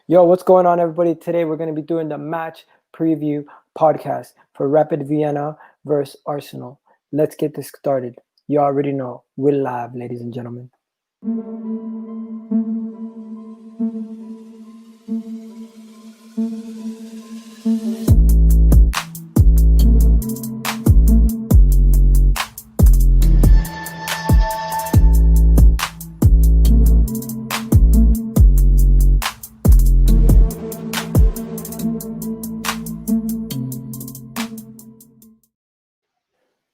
Yo, what's going on, everybody? Today we're going to be doing the match preview podcast for Rapid Vienna versus Arsenal. Let's get this started. You already know we're live, ladies and gentlemen.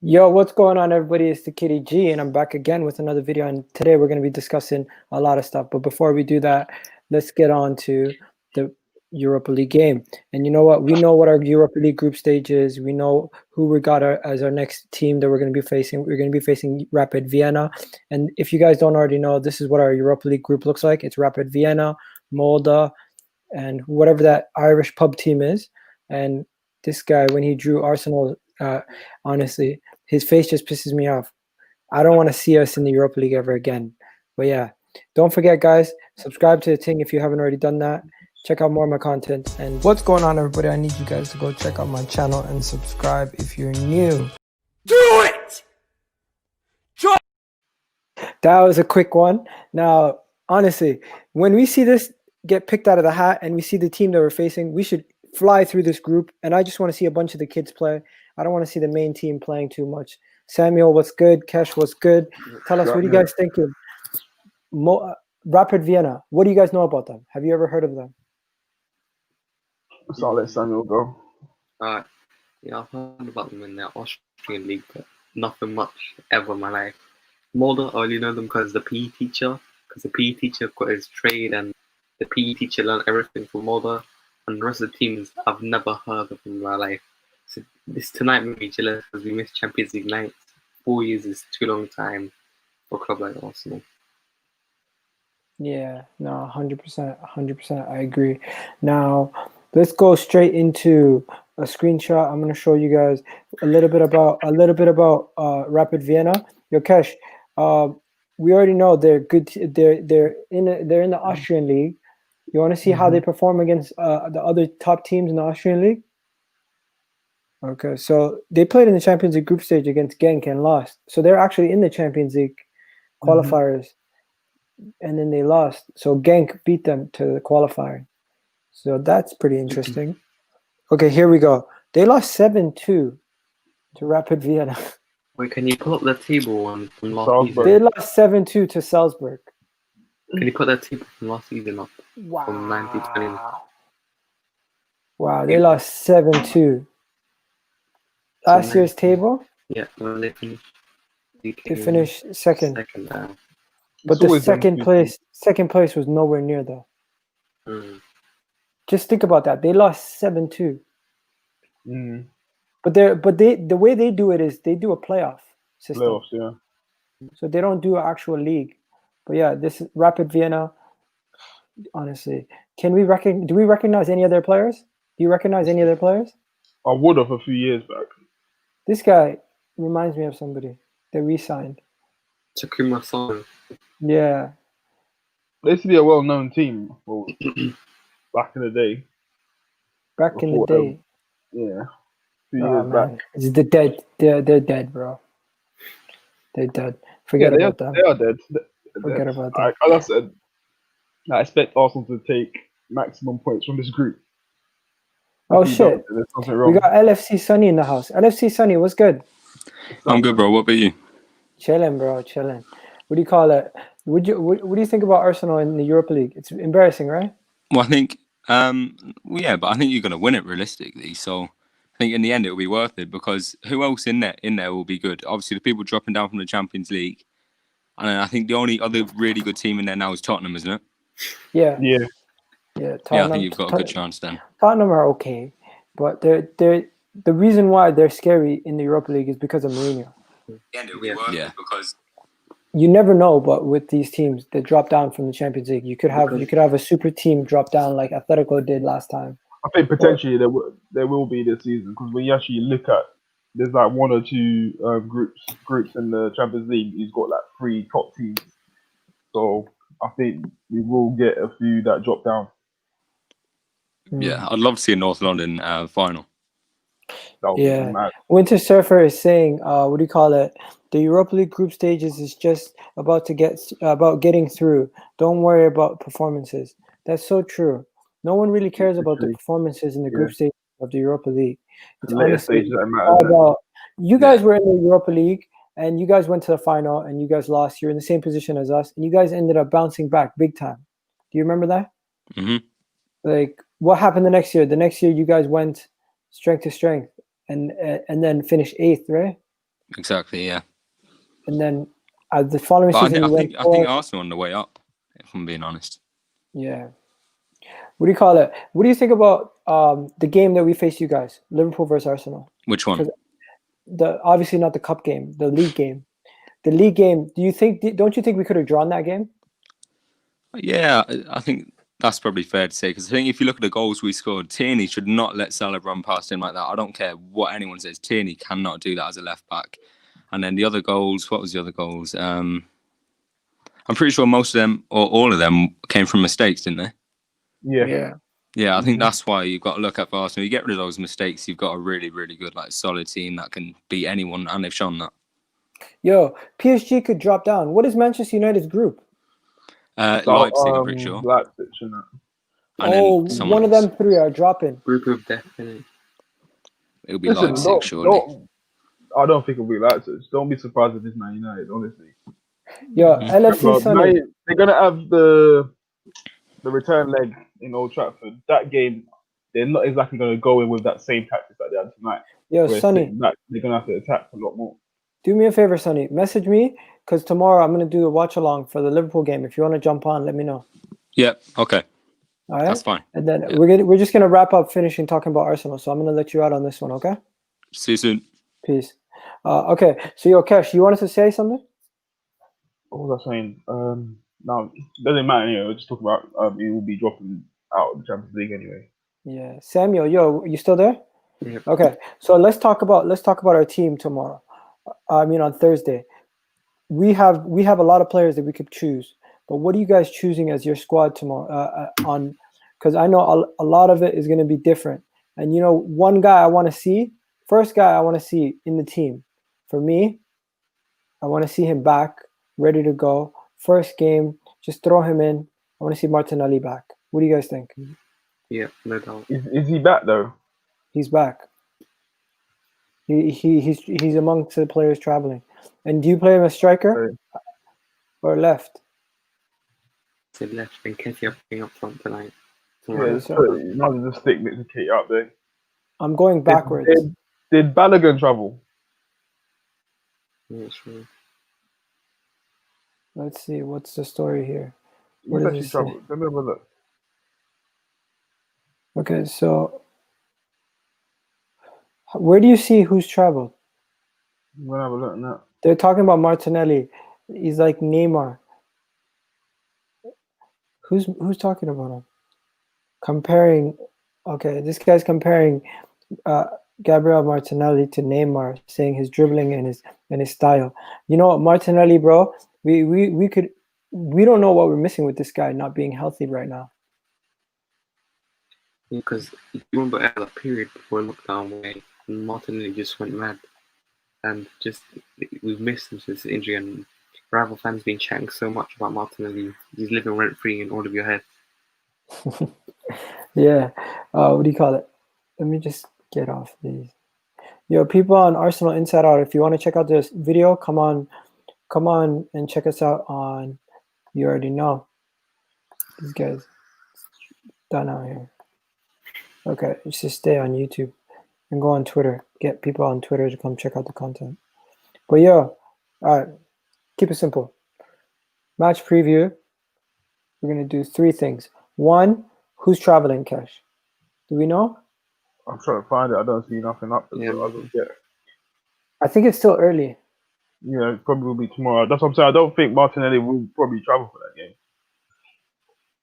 Yo, what's going on, everybody? It's TheKidEG, and I'm back again with another video. And today we're going to be discussing a lot of stuff. But before we do that, let's get on to the Europa League game. And you know what? We know what our Europa League group stage is. We know who we got as our next team that we're going to be facing. We're going to be facing Rapid Vienna. And if you guys don't already know, this is what our Europa League group looks like. It's Rapid Vienna, Molde, and whatever that Irish pub team is. And this guy, when he drew Arsenal, honestly, his face just pisses me off. I don't want to see us in the Europa League ever again. But yeah, don't forget, guys, subscribe to the thing if you haven't already done that. Check out more of my content. And what's going on, everybody? I need you guys to go check out my channel and subscribe if you're new. Do it! That was a quick one. Now, honestly, when we see this get picked out of the hat and we see the team that we're facing, we should fly through this group. And I just want to see a bunch of the kids play. I don't want to see the main team playing too much. Samuel, what's good? Kesh, what's good? Tell us, what do you guys think of Rapid Vienna? What do you guys know about them? Have you ever heard of them? So I'll let Samuel go. Yeah, I've heard about them in the Austrian league, but nothing much ever in my life. Molde, I only know them because the PE teacher got his trade, and the PE teacher learned everything from Molde, and the rest of the teams I've never heard of in my life. So this tonight made me jealous because we missed Champions League nights. 4 years is too long time for a club like Arsenal. Yeah, no, 100%, I agree. Now, let's go straight into a screenshot. I'm going to show you guys a little bit about Rapid Vienna. Yo, Kesh, we already know they're good. They're in the Austrian league. You want to see how they perform against the other top teams in the Austrian league? Okay, so they played in the Champions League group stage against Genk and lost. So they're actually in the Champions League qualifiers, and then they lost. So Genk beat them to the qualifying. So that's pretty interesting. Okay, here we go. They lost 7-2 to Rapid Vienna. Wait, can you pull up the table from last Salzburg. season? They lost 7-2 to Salzburg. Can you put that table from last season up? Wow. From 1920. Wow, they lost 7-2. Last year's table? Yeah, when they finished. They finished second. Second. But the second place was nowhere near though. Just think about that. They lost 7-2. But the way they do it is they do a playoff system. Playoffs, yeah. So they don't do an actual league. But yeah, this is Rapid Vienna. Honestly, do we recognize any of their players? Do you recognize any of their players? I would have a few years back. This guy reminds me of somebody that we signed. Takuma Son. Yeah. They used to be a well-known team back in the day. Back in the day. Yeah. A few Oh, years man. back. It's the dead. They're dead, bro. They're dead. Forget about them. They are dead. Forget about that. As I said, I expect Arsenal to take maximum points from this group. Oh shit! We got LFC Sunny in the house. LFC Sunny, what's good? I'm good, bro. What about you? Chilling, bro. Chilling. What do you call it? What do you think about Arsenal in the Europa League? It's embarrassing, right? Well, I think, yeah, but I think you're going to win it realistically. So I think in the end it will be worth it because who else in there will be good? Obviously, the people dropping down from the Champions League, and I think the only other really good team in there now is Tottenham, isn't it? Yeah. Yeah. Yeah, Tottenham, yeah, I think you've got a good chance then. Tottenham are okay, but the reason why they're scary in the Europa League is because of Mourinho. Yeah, because you never know, but with these teams that drop down from the Champions League, you could have a super team drop down like Atletico did last time. I think potentially there will be this season because when you actually look at, there's like one or two groups in the Champions League. He's got like 3 top teams, so I think we will get a few that drop down. Yeah, I'd love to see a North London final. That would be Yeah. mad. Winter Surfer is saying, what do you call it? The Europa League group stages is just about getting through. Don't worry about performances. That's so true. No one really cares about the Literally, performances in the yeah. group stage of the Europa League. It's The later honestly stages that matter. all isn't it? about you guys Yeah. were in the Europa League and you guys went to the final and you guys lost. You're in the same position as us and you guys ended up bouncing back big time. Do you remember that? hmm Like what happened the next year? The next year you guys went strength to strength and then finished 8th, right? Exactly. Yeah. And then the following But season I you went think I think 4th. Arsenal on the way up. If I'm being honest. Yeah. What do you call it? What do you think about the game that we faced you guys, Liverpool versus Arsenal? Which one? Because obviously not the cup game, the league game. The league game. Don't you think we could have drawn that game? Yeah, I think that's probably fair to say because I think if you look at the goals we scored, Tierney should not let Salah run past him like that. I don't care what anyone says. Tierney cannot do that as a left back. And then the other goals, what was the other goals? I'm pretty sure most of them or all of them came from mistakes, didn't they? Yeah. Yeah, I think that's why you've got to look at Arsenal. You get rid of those mistakes, you've got a really, really good, solid team that can beat anyone, and they've shown that. Yo, PSG could drop down. What is Manchester United's group? Leipzig, I'm pretty sure. Leipzig, and that. And Oh, then one of them three are dropping. Group of death, innit? It'll be Listen, Leipzig, surely. I don't think it'll be Leipzig. Don't be surprised if it's Man United, honestly. Yo, Mhm. LFC Well, Sunday. they're gonna have the return leg in Old Trafford. That game, they're not exactly gonna go in with that same tactics that they had tonight. Yo, Where Sonny, they're gonna have to attack a lot more. do me a favor, Sonny. Message me because tomorrow I'm gonna do a watch along for the Liverpool game. If you want to jump on, let me know. Yeah, okay. All right. That's fine. And then Yeah. we're just gonna wrap up finishing talking about Arsenal. So I'm gonna let you out on this one, okay? See you soon. Peace. Okay. So yo, Kesh, you wanted to say something? What was I saying? No, it doesn't matter. Anyway, we'll just talk about it will be dropping out of the Champions League anyway. Yeah. Samuel, yo, you still there? Yep. Okay. So let's talk about our team tomorrow. I mean on Thursday. We have a lot of players that we could choose. But what are you guys choosing as your squad tomorrow? Because I know a lot of it is going to be different. And you know, one guy I want to see, first guy I want to see in the team. For me, I want to see him back, ready to go. First game, just throw him in. I want to see Martinelli back. What do you guys think? Yeah, no doubt. Is he back though? He's back. He's amongst the players traveling. And do you play him as striker or left? To left and Ketia playing up front tonight. Yeah, you might as well just stick Mr. Kate up there. I'm going backwards. Did Balogun travel? Yeah, sure. Let's see, what's the story here? He's What does actually it say? traveled. Let me have a look. Okay, so where do you see who's traveled? I'm gonna have a look at that. They're talking about Martinelli. He's like Neymar. Who's talking about him? Comparing. Okay, this guy's comparing Gabriel Martinelli to Neymar, saying his dribbling and his style. You know what, Martinelli, bro? We don't know what we're missing with this guy not being healthy right now. Because you remember at a period before lockdown where Martinelli just went mad, and just we've missed him since the injury, and rival fans been chatting so much about Martinelli. He's living rent free in all of your heads. Yeah. What do you call it? Let me just get off these. Yo, people on Arsenal Inside Out, if you want to check out this video, come on and check us out on, you already know. These guys done out here. Okay, just stay on YouTube and go on Twitter. Get people on Twitter to come check out the content. But yo, all right, keep it simple. Match preview. We're gonna do 3 things. 1, who's traveling, Cash? Do we know? I'm trying to find it. I don't see nothing up there. Yeah. So I don't get it. I think it's still early. Yeah, it probably will be tomorrow. That's what I'm saying. I don't think Martinelli will probably travel for that game.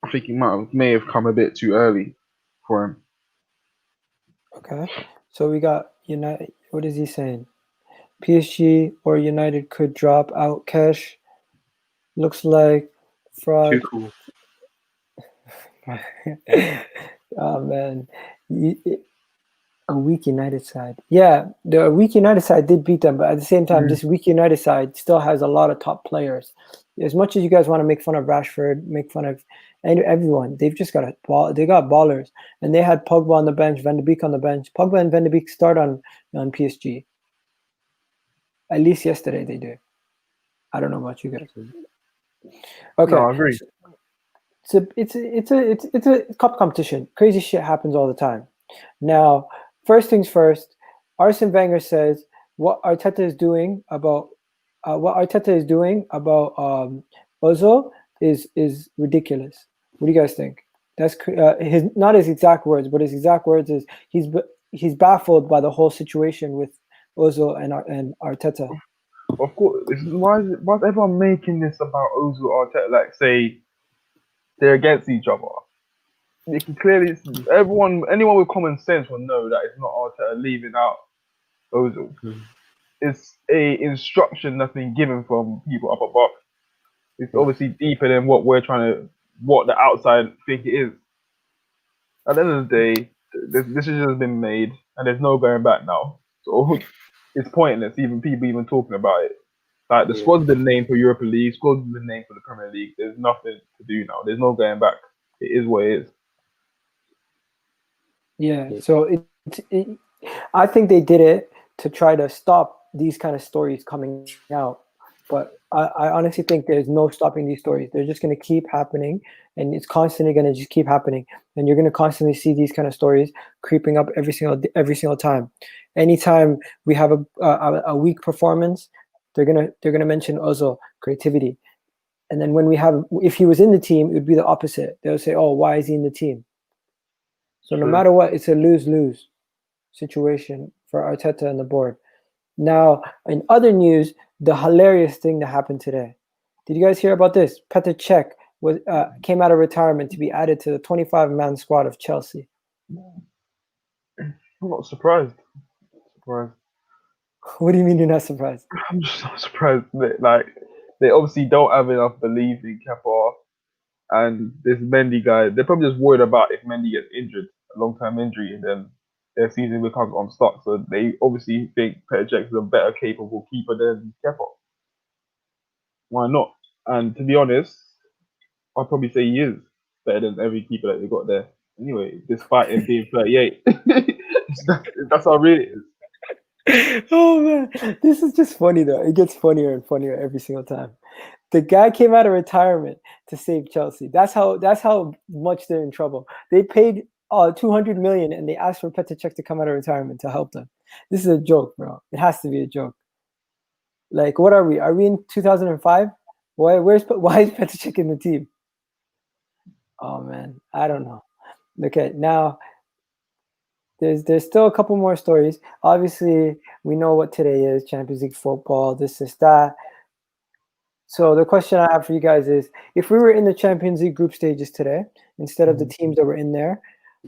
I think he may have come a bit too early for him. Okay, so we got United. What is he saying? PSG or United could drop out. Cash looks like fraud. Too cool. Oh man, a weak United side. Yeah, the weak United side did beat them, but at the same time, this weak United side still has a lot of top players. As much as you guys want to make fun of Rashford, make fun of everyone, they've just got a ball. They got ballers, and they had Pogba on the bench, Van de Beek on the bench. Pogba and Van de Beek start on PSG. At least yesterday they did. I don't know about you guys. Okay, No, I agree. it's a cup competition. Crazy shit happens all the time. Now, first things first, Arsene Wenger says what Arteta is doing about Ozil is ridiculous. What do you guys think? That's his not his exact words, but his exact words is he's baffled by the whole situation with Ozil and Arteta. Of course, why is everyone making this about Ozil Arteta? Like, say they're against each other. You can clearly, anyone with common sense will know that it's not Arteta leaving out Ozil. It's a instruction that's been given from people up above. It's obviously deeper than what the outside think it is. At the end of the day, this decision has been made, and there's no going back now. So it's pointless, people even talking about it. Like, the squad's been named for Europa League, squad's been named for the Premier League. There's nothing to do now. There's no going back. It is what it is. Yeah, so I think they did it to try to stop these kind of stories coming out. But I honestly think there's no stopping these stories. They're just going to keep happening, and it's constantly going to just keep happening. And you're going to constantly see these kind of stories creeping up every single time. Anytime we have a weak performance, they're gonna mention Ozil creativity. And then if he was in the team, it would be the opposite. They'll say, "Oh, why is he in the team?" So no matter what, it's a lose-lose situation for Arteta and the board. Now, in other news, the hilarious thing that happened today. Did you guys hear about this? Petr Cech came out of retirement to be added to the 25-man squad of Chelsea. I'm not surprised. What do you mean you're not surprised? I'm just not surprised. They obviously don't have enough belief in Kepa, and this Mendy guy. They're probably just worried about if Mendy gets injured, a long-term injury, and then their season becomes unstuck. So they obviously think Petr Cech is a better capable keeper than Kepa. Why not? And to be honest, I'd probably say he is better than every keeper that they got there. Anyway, despite him being 38, that's how real it is. Oh man, this is just funny though. It gets funnier and funnier every single time. The guy came out of retirement to save Chelsea. That's how much they're in trouble. They paid 200 million and they asked for Petr Cech to come out of retirement to help them. This is a joke, bro. It has to be a joke. Like, what are we? Are we in 2005? Why is Petr Cech in the team? Oh man, I don't know. Okay, now there's still a couple more stories. Obviously, we know what today is: Champions League football. This is that. So the question I have for you guys is: if we were in the Champions League group stages today, instead of the teams that were in there,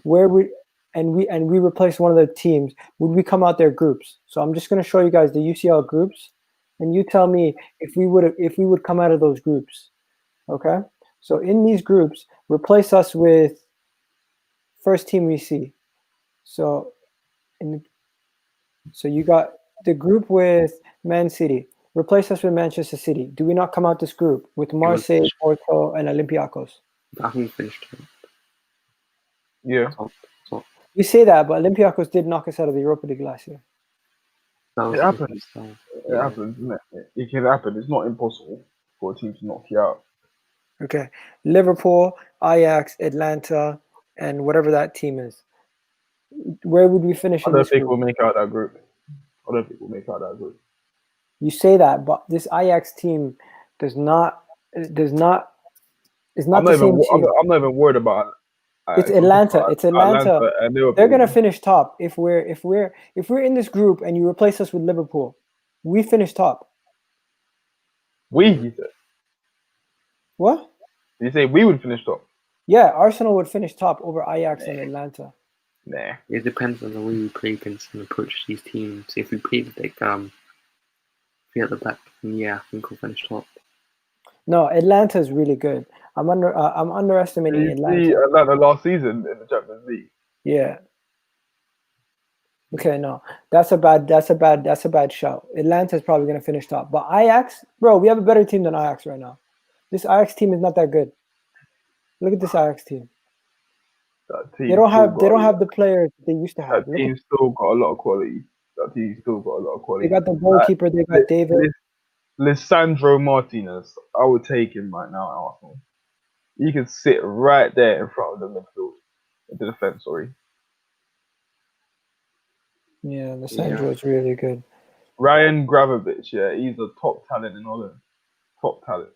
we replaced one of the teams, would we come out their groups? So I'm just going to show you guys the UCL groups, and you tell me if we would come out of those groups. Okay. So in these groups, replace us with first team we see. So you got the group with Man City. Replace us with Manchester City. Do we not come out this group with Marseille, Porto, and Olympiacos? I think we finished. Yeah. We say that, but Olympiacos did knock us out of the Europa League last year. It happens. It happens, isn't it? It can happen. It's not impossible for a team to knock you out. Okay. Liverpool, Ajax, Atlanta, and whatever that team is. Where would we finish in this group? I don't think we'll make out that group. You say that, but this Ajax team is not the same team. I'm not even worried about it. It's Atlanta. It's Atlanta. And Liverpool. They're gonna finish top if we're in this group and you replace us with Liverpool. We finish top. You said. What? Did you say we would finish top? Yeah, Arsenal would finish top over Ajax and Atlanta. Nah. It depends on the way we play against and approach these teams. If we play like at the back, then I think we'll finish top. No, Atlanta is really good. I'm underestimating Did you see Atlanta. Atlanta last season in the Champions League? Yeah. Okay, no, that's a bad shout. Atlanta's probably gonna finish top, but Ajax, bro, we have a better team than Ajax right now. This Ajax team is not that good. Look at this Ajax team. That team They don't still have the players they used to have. that Look at, team still got a lot of quality. That team still got a lot of they quality. got the goalkeeper. They got David. Lisandro Martinez, I would take him right now at Arsenal. He can sit right there in front of the midfield, the defense. Sorry, Yeah, Lissandro is really good. Ryan Gravenberch, yeah, he's a top talent in Holland. Top talent.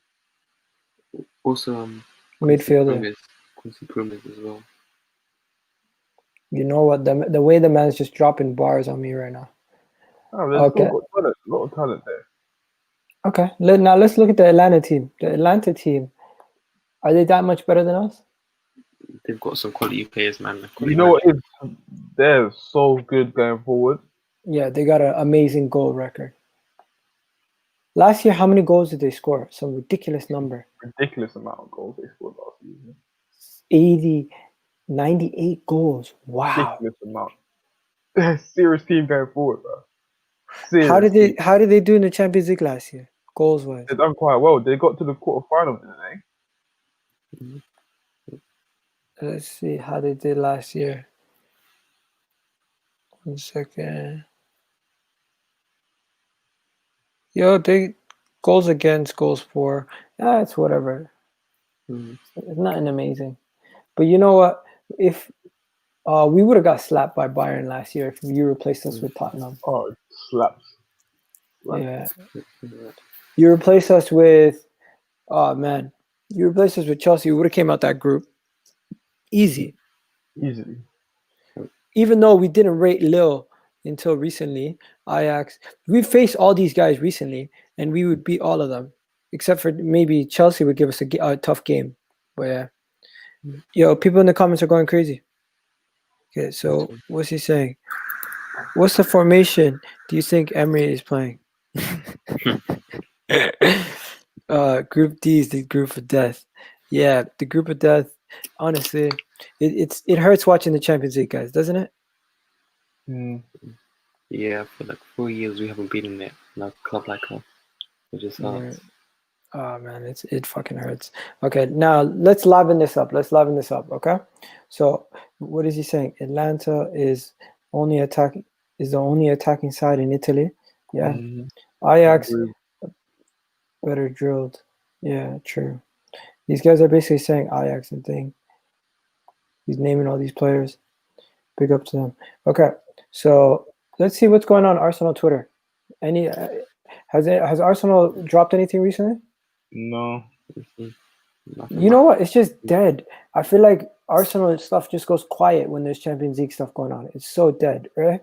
Also, Midfielder. Quincy Promes as well. You know what? The way the man's just dropping bars on me right now. Oh, they've Okay. still got talent, a lot of talent there. Okay. Now let's look at the Atlanta team. The Atlanta team, are they that much better than us? They've got some quality players, man. You know what? They're so good going forward. Yeah, they got an amazing goal record. Last year, how many goals did they score? Some ridiculous number. Ridiculous amount of goals they scored last season. 80, 98 goals. Wow. Ridiculous amount. They're a serious team going forward, bro. Serious How did team. they do in the Champions League last year? Goals wise. They've done quite well. They got to the quarterfinals, didn't they? Let's see how they did last year. 1 second. Yo, they goals against, goals for. Yeah, it's whatever. It's nothing amazing. But you know what? If we would have got slapped by Bayern last year if you replaced us with Tottenham. Oh, slaps. Yeah. You replace us with, oh man, you replace us with Chelsea. We would have came out that group easy. Easily. Even though we didn't rate Lille until recently, Ajax, we faced all these guys recently, and we would beat all of them, except for maybe Chelsea would give us a tough game. But yeah, yo, people in the comments are going crazy. Okay, so what's he saying? What's the formation do you think Emery is playing? Group D is the group of death. Yeah, the group of death. Honestly, it hurts watching the Champions League, guys, doesn't it? Yeah, for like 4 years we haven't been in it. Like a club like us, which is hard. Oh man, it fucking hurts. Okay, now let's liven this up. Okay, so what is he saying? Atlanta is the only attacking side in Italy. Yeah, Ajax better drilled. Yeah, true. These guys are basically saying Ajax and thing. He's naming all these players. Big up to them. Okay, so let's see what's going on Arsenal Twitter. Any has Arsenal dropped anything recently? No. You know what? It's just dead. I feel like Arsenal stuff just goes quiet when there's Champions League stuff going on. It's so dead, right?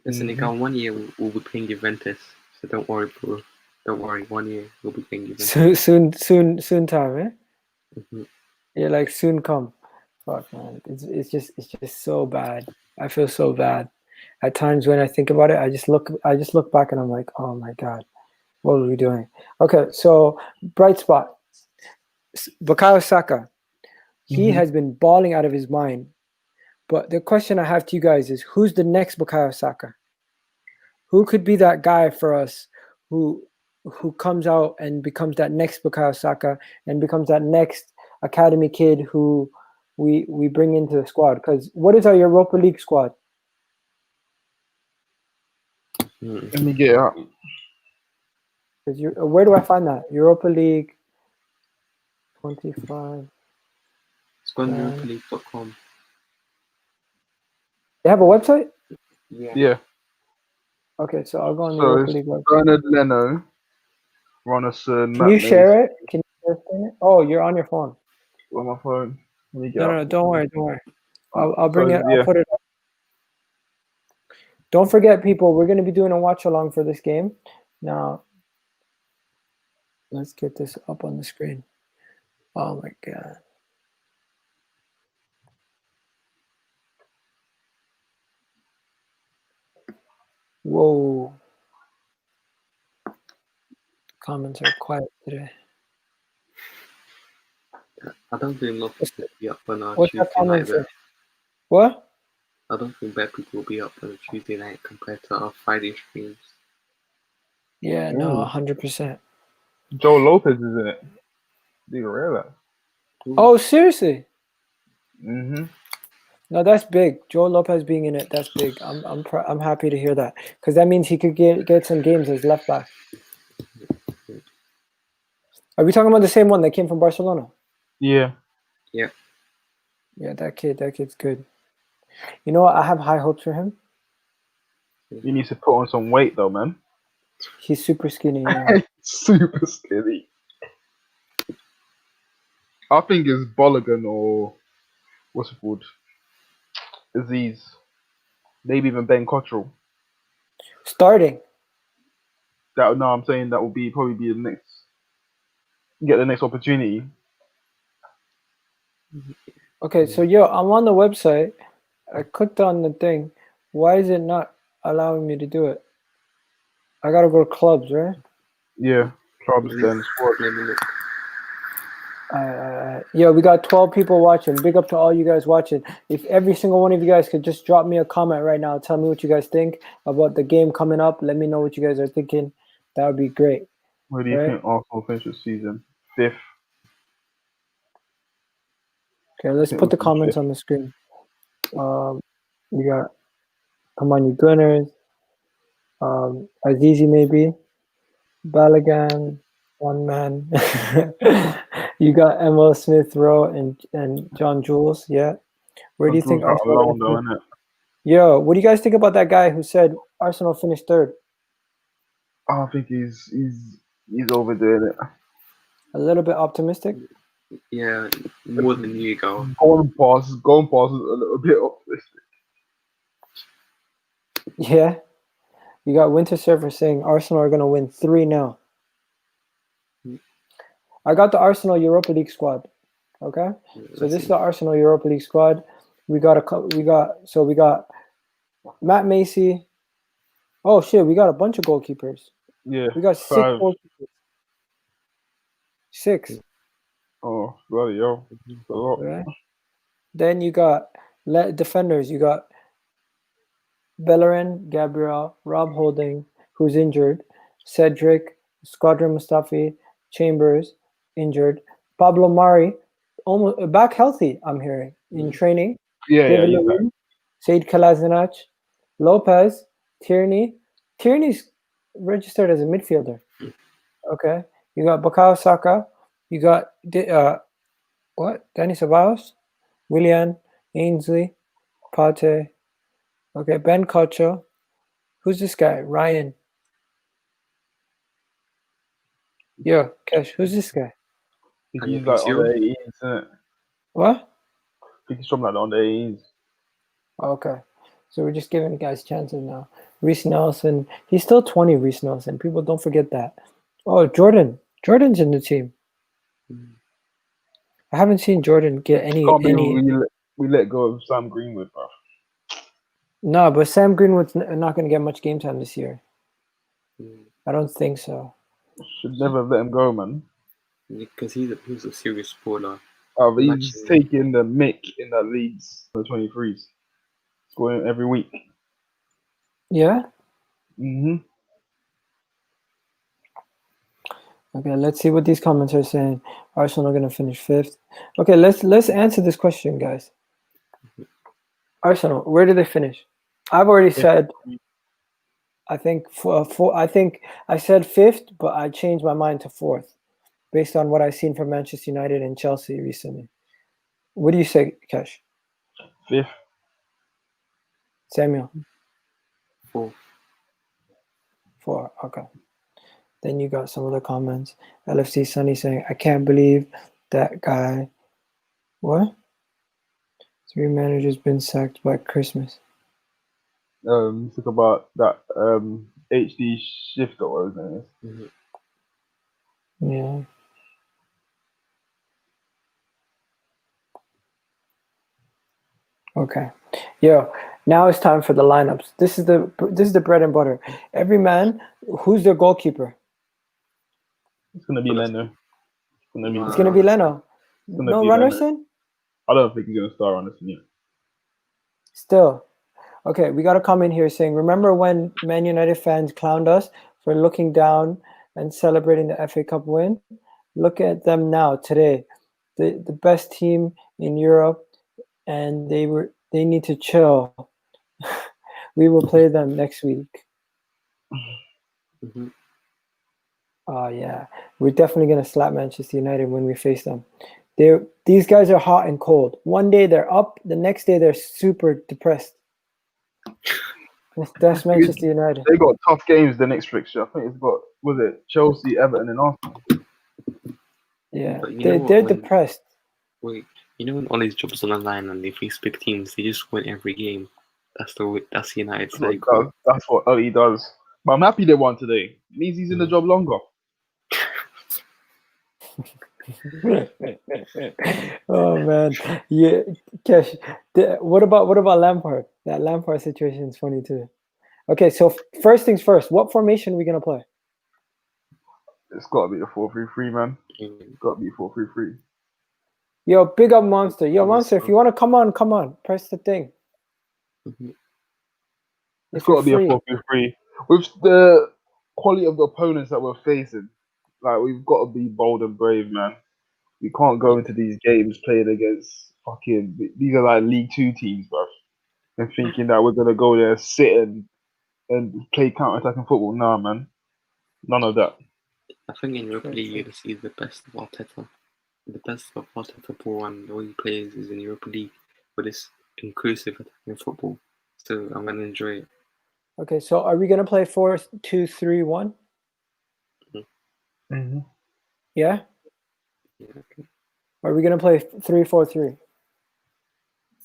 Listen, Egal, 1 year we'll be playing Juventus, so don't worry, bro. Don't worry. 1 year we'll be playing Juventus. Soon time, eh? Yeah, like soon come. Fuck man, it's just so bad. I feel so bad. At times when I think about it, I just look back and I'm like, oh my god, what are we doing? Okay, so bright spot. Bukayo Saka. He has been balling out of his mind. But the question I have to you guys is, who's the next Bukayo Saka? Who could be that guy for us who comes out and becomes that next Bukayo Saka and becomes that next academy kid who we bring into the squad? Because what is our Europa League squad? Let me get it up. Where do I find that? Europa League 25. It's go on EuropaLeague.com. They have a website? Yeah. Okay, so I'll go on the Europa League website. Bernard Leno, Ronison. Can you share it? Can you share it? Oh, you're on your phone. On my phone. Let me get No, don't worry. I'll bring it. Yeah. I'll put it up. Don't forget, people, we're going to be doing a watch along for this game. Now, let's get this up on the screen. Oh my god. Whoa. comments are quiet today. I don't think Lopez will be up on a What's that Tuesday night comment though. say? What? I don't think better people will be up on a Tuesday night compared to our Friday streams. Yeah, no, Ooh. 100%. Joe Lopez is in it. Do you realize? Oh, seriously? Mm-hmm. No, that's big. Joe Lopez being in it, that's big. I'm happy to hear that because that means he could get some games as left back. Are we talking about the same one that came from Barcelona? Yeah. Yeah. Yeah, that kid's good. You know what? I have high hopes for him. He needs to put on some weight though, man. He's super skinny. Yeah. Super skinny. I think it's Bolligan or what's it called? Aziz. Maybe even Ben Cottrell. Starting. I'm saying that will probably be the next. Get the next opportunity. Okay, so I'm on the website. I clicked on the thing. Why is it not allowing me to do it? I gotta go to clubs, right? Yeah, clubs then squad. Let me look. Yeah, we got 12 people watching. Big up to all you guys watching. If every single one of you guys could just drop me a comment right now, tell me what you guys think about the game coming up. Let me know what you guys are thinking. That would be great. Where do you Right. think Arsenal finish the season? 5th. Okay, let's think put the we'll finish comments on the screen. We got come on, you Gunners. Azizi maybe. Balagan, one man. You got Emma Smith Rowe and John Jules. Yeah. Where do you think Arsenal's Arsenal? alone though, isn't it? Yo, what do you guys think about that guy who said Arsenal finished third? I think he's overdoing it. A little bit optimistic. Yeah, more than you go. Going past is a little bit optimistic. Yeah. You got Winter Surfer saying Arsenal are gonna win 3-0. I got the Arsenal Europa League squad. Okay, so this is the Arsenal Europa League squad. We got Matt Macy. Oh shit, we got a bunch of goalkeepers. Yeah. We got 6 5. goalkeepers. 6. Oh, bloody hell. That's a lot. Right. Then you got defenders. You got Bellerin, Gabriel, Rob Holding, who's injured, Cedric, Squadron Mustafi, Chambers, injured, Pablo Mari, almost back healthy, I'm hearing, in training, Yeah, David yeah, Lewin, Said Kolasinac, Lopez, Tierney. Tierney's registered as a midfielder. Okay. You got Bukayo Saka, you got Danny Ceballos, Willian, Ainsley, Pate. Okay, Ben Kocho. Who's this guy? Ryan. Yo, Kesh, who's this guy? I think And he's you like can on see the 18s, isn't it? What? I think he's from like on the 18s. Okay. So we're just giving guys chances now. Reece Nelson. He's still 20, Reece Nelson. People don't forget that. Oh, Jordan. Jordan's in the team. I haven't seen Jordan get any. Can't believe we let go of Sam Greenwood, bro. No, but Sam Greenwood's not going to get much game time this year. I don't think so. Should never have let him go, man. Because he's a serious baller. He's taking the mick in that leagues for the 23s. Scoring every week. Yeah? Mm-hmm. Okay, let's see what these comments are saying. Arsenal are going to finish 5th. Okay, let's answer this question, guys. Arsenal, where do they finish? I've already said. I think I think I said 5th, but I changed my mind to 4th, based on what I've seen from Manchester United and Chelsea recently. What do you say, Kesh? 5th. Samuel? 4. 4. Okay. Then you got some other comments. LFC Sunny saying, I can't believe that guy. What? 3 managers been sacked by Christmas. Talk about that HD shift or whatever his name is. Yeah. Okay. Yo, now it's time for the lineups. This is the bread and butter. Every man, who's their goalkeeper? It's gonna be Leno. It's gonna be Leno. gonna No be Leno. Runnerson? I don't think he's gonna start on this yet. Still. Okay, we got a comment here saying, remember when Man United fans clowned us for looking down and celebrating the FA Cup win? Look at them now, today. The best team in Europe, and they need to chill. We will play them next week. Mhm. Oh yeah, we're definitely gonna slap Manchester United when we face them. These guys are hot and cold. One day they're up, the next day they're super depressed. That's Manchester United. They got tough games the next fixture. I think it's got Chelsea, Everton, and Arsenal. Yeah, But you know they're what, when- depressed. Wait, you know when all these jobs on the line and they face big teams, they just win every game. That's United cycle. That's what Oli does. But I'm happy they won today. It means he's in the job longer. Oh man, yeah, Kesh. What about Lampard? That Lampard situation is funny too. Okay, so first things first. What formation are we gonna play? It's got to be the 4-3-3, man. Mm. It's got to be 4-3-3. Yo, big up Monster. Yo, Monster, if you want to come on. Press the thing. Mhm. It's If got you're to be a free. 4-3-3. With the quality of the opponents that we're facing, like, we've got to be bold and brave, man. We can't go into these games playing against these are like League 2 teams, bro. And thinking that we're going to go there, sit and play counter-attacking football. Nah, man. None of that. I think in Europa League you're gonna see the best of Arteta. The best of Arteta ball and the way he plays is in Europa League with this inclusive attacking football. So I'm gonna enjoy it. Okay, so are we gonna play 4-2-3-1? Mm-hmm. Yeah? Yeah, okay. Or are we gonna play 3-4-3?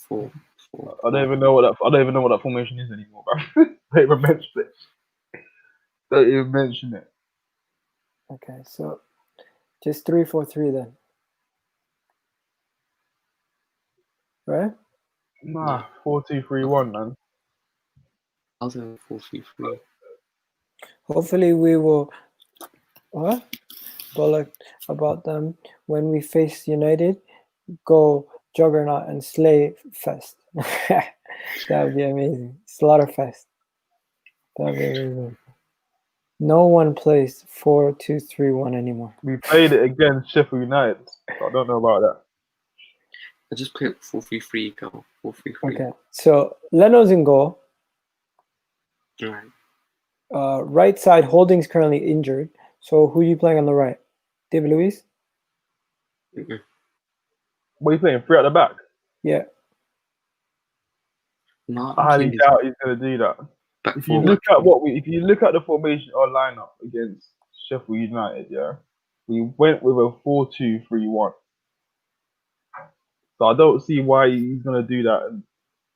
4. I don't even know what that formation is anymore, bro. Don't even mention it. Don't even mention it. Okay, so just 3-4-3 then. Right? Nah, 4-2-3-1, man. I was in 4-3-3. Hopefully we will bullet about them when we face United. Go juggernaut and slay fest. That would be amazing. Slaughterfest. That would be amazing. No one plays 4-2-3-1 anymore. We played it against Sheffield United. So I don't know about that. I just played 4-3-3, go 4-3-3. Okay, so Leno's in goal. Right. Right side, Holding's currently injured. So who are you playing on the right? David Luiz? Mm-mm. What are you playing? 3 at the back? Yeah. No, I I'm highly seeing doubt he's gonna do that. back If you four. look at the formation or lineup against Sheffield United, yeah, we went with a 4-2-3-1. So I don't see why he's gonna do that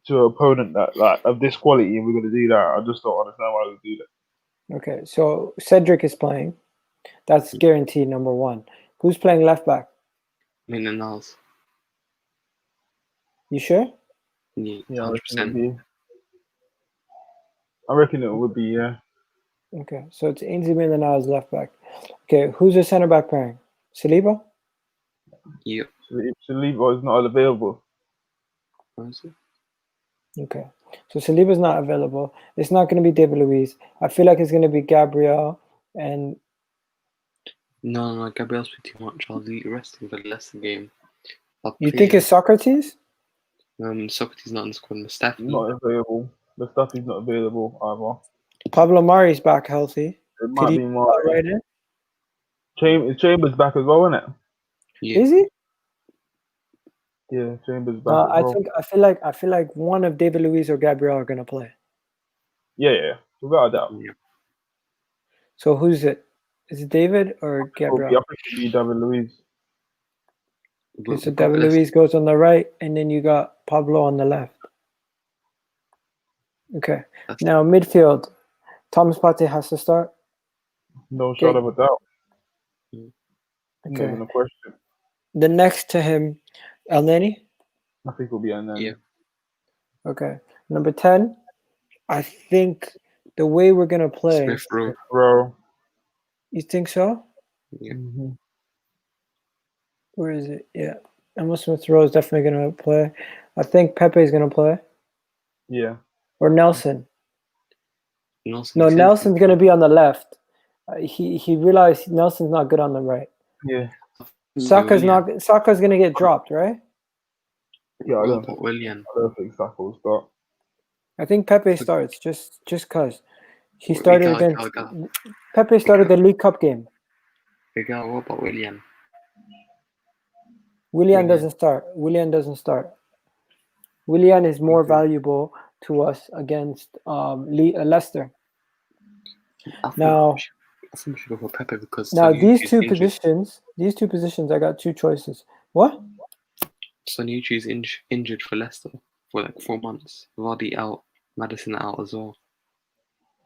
to an opponent that like of this quality, and we're gonna do that. I just don't understand why we do that. Okay, so Cedric is playing. That's guaranteed, number one. Who's playing left back? Minenals. You sure? Yeah, Yeah, 100%. I reckon it would be, yeah. Okay, so it's Ainsley Maitland-Niles left back. Okay, who's the center back pairing? Saliba? Yep. Saliba is not available. What is it? Okay, so Saliba's not available. It's not going to be David Luiz. I feel like it's going to be Gabriel and... No, Gabriel's played too much. I'll rest him for the rest of the game. You think it's Socrates? Socrates not in the squad. Mustafi. Not available. The stuff is not available either. Pablo Mari's back healthy. It might be more. Right in? Chambers back as well, isn't it? Yeah. Is he? Yeah, Chambers back as I well. think I feel like one of David Luiz or Gabriel are going to play. Yeah. Without a doubt. Yeah. So who's it? Is it David or Gabriel? I think it'll be David Luiz. Okay, so David Luiz goes on the right, and then you got Pablo on the left. Okay. Now midfield, Thomas Partey has to start. No shot of a doubt. Not Okay. even a question. The next to him, El Neni. I think it'll be on there. Yeah. Okay. Number 10. I think the way we're gonna play. Smith Rowe. Bro. You think so? Yeah. Where is it? Yeah. Emil Smith-Rowe is definitely going to play. I think Pepe is going to play. Yeah. Or Nelson. Nelson, No, he says- Nelson's going to be on the left. He realized Nelson's not good on the right. Yeah. Saka's Willian. Saka's going to get dropped, right? Yeah, I What don't about Willian? think Saka will start. I think Pepe starts just because he started Egal, against Egal. Pepe started the League Cup game. Egal, what about Willian? Willian doesn't start. Willian doesn't start. Willian is more Okay. valuable to us against Leicester. I think Now, I think we should go for Pepe because now Sanucci's these two injured. positions, I got two choices. What? Sanucci's injured for Leicester for like 4 months. Vardy out, Madison out as well.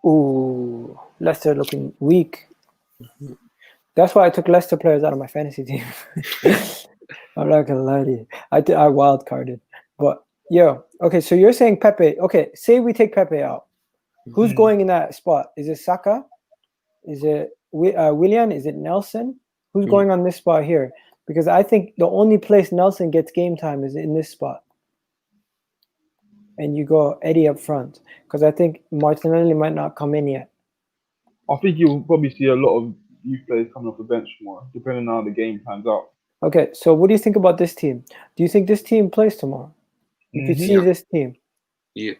Ooh, Leicester looking weak. That's why I took Leicester players out of my fantasy team. I'm not gonna lie to you. I wild carded, but yo, okay. So you're saying Pepe? Okay, say we take Pepe out. Who's going in that spot? Is it Saka? Is it Willian? Is it Nelson? Who's going on this spot here? Because I think the only place Nelson gets game time is in this spot. And you go Eddie up front. Because I think Martinelli might not come in yet. I think you'll probably see a lot of youth players coming off the bench more, depending on how the game pans out. Okay, so what do you think about this team? Do you think this team plays tomorrow? You could see this team. Yeah.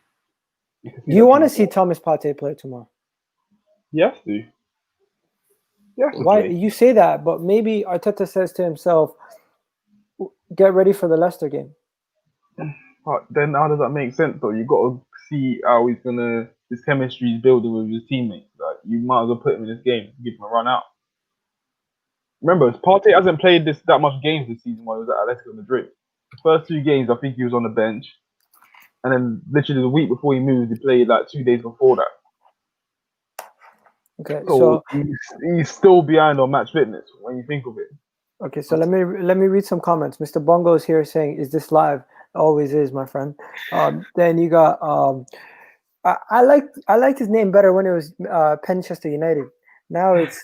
Do you want to see Thomas Partey play tomorrow? Yes, do. Yes. Why you say that? But maybe Arteta says to himself, "Get ready for the Leicester game." But then how does that make sense though? You got to see how his chemistry is building with his teammates. Like you might as well put him in this game, give him a run out. Remember, Partey hasn't played that much games this season while he was at Atletico Madrid. The first 2 games, I think he was on the bench, and then literally the week before he moved, he played like 2 days before that. Okay, So he's still behind on match fitness when you think of it. Okay, so let me read some comments. Mr. Bongo is here saying, "Is this live?" Always is, my friend. Then you got I liked his name better when it was Manchester United. Now it's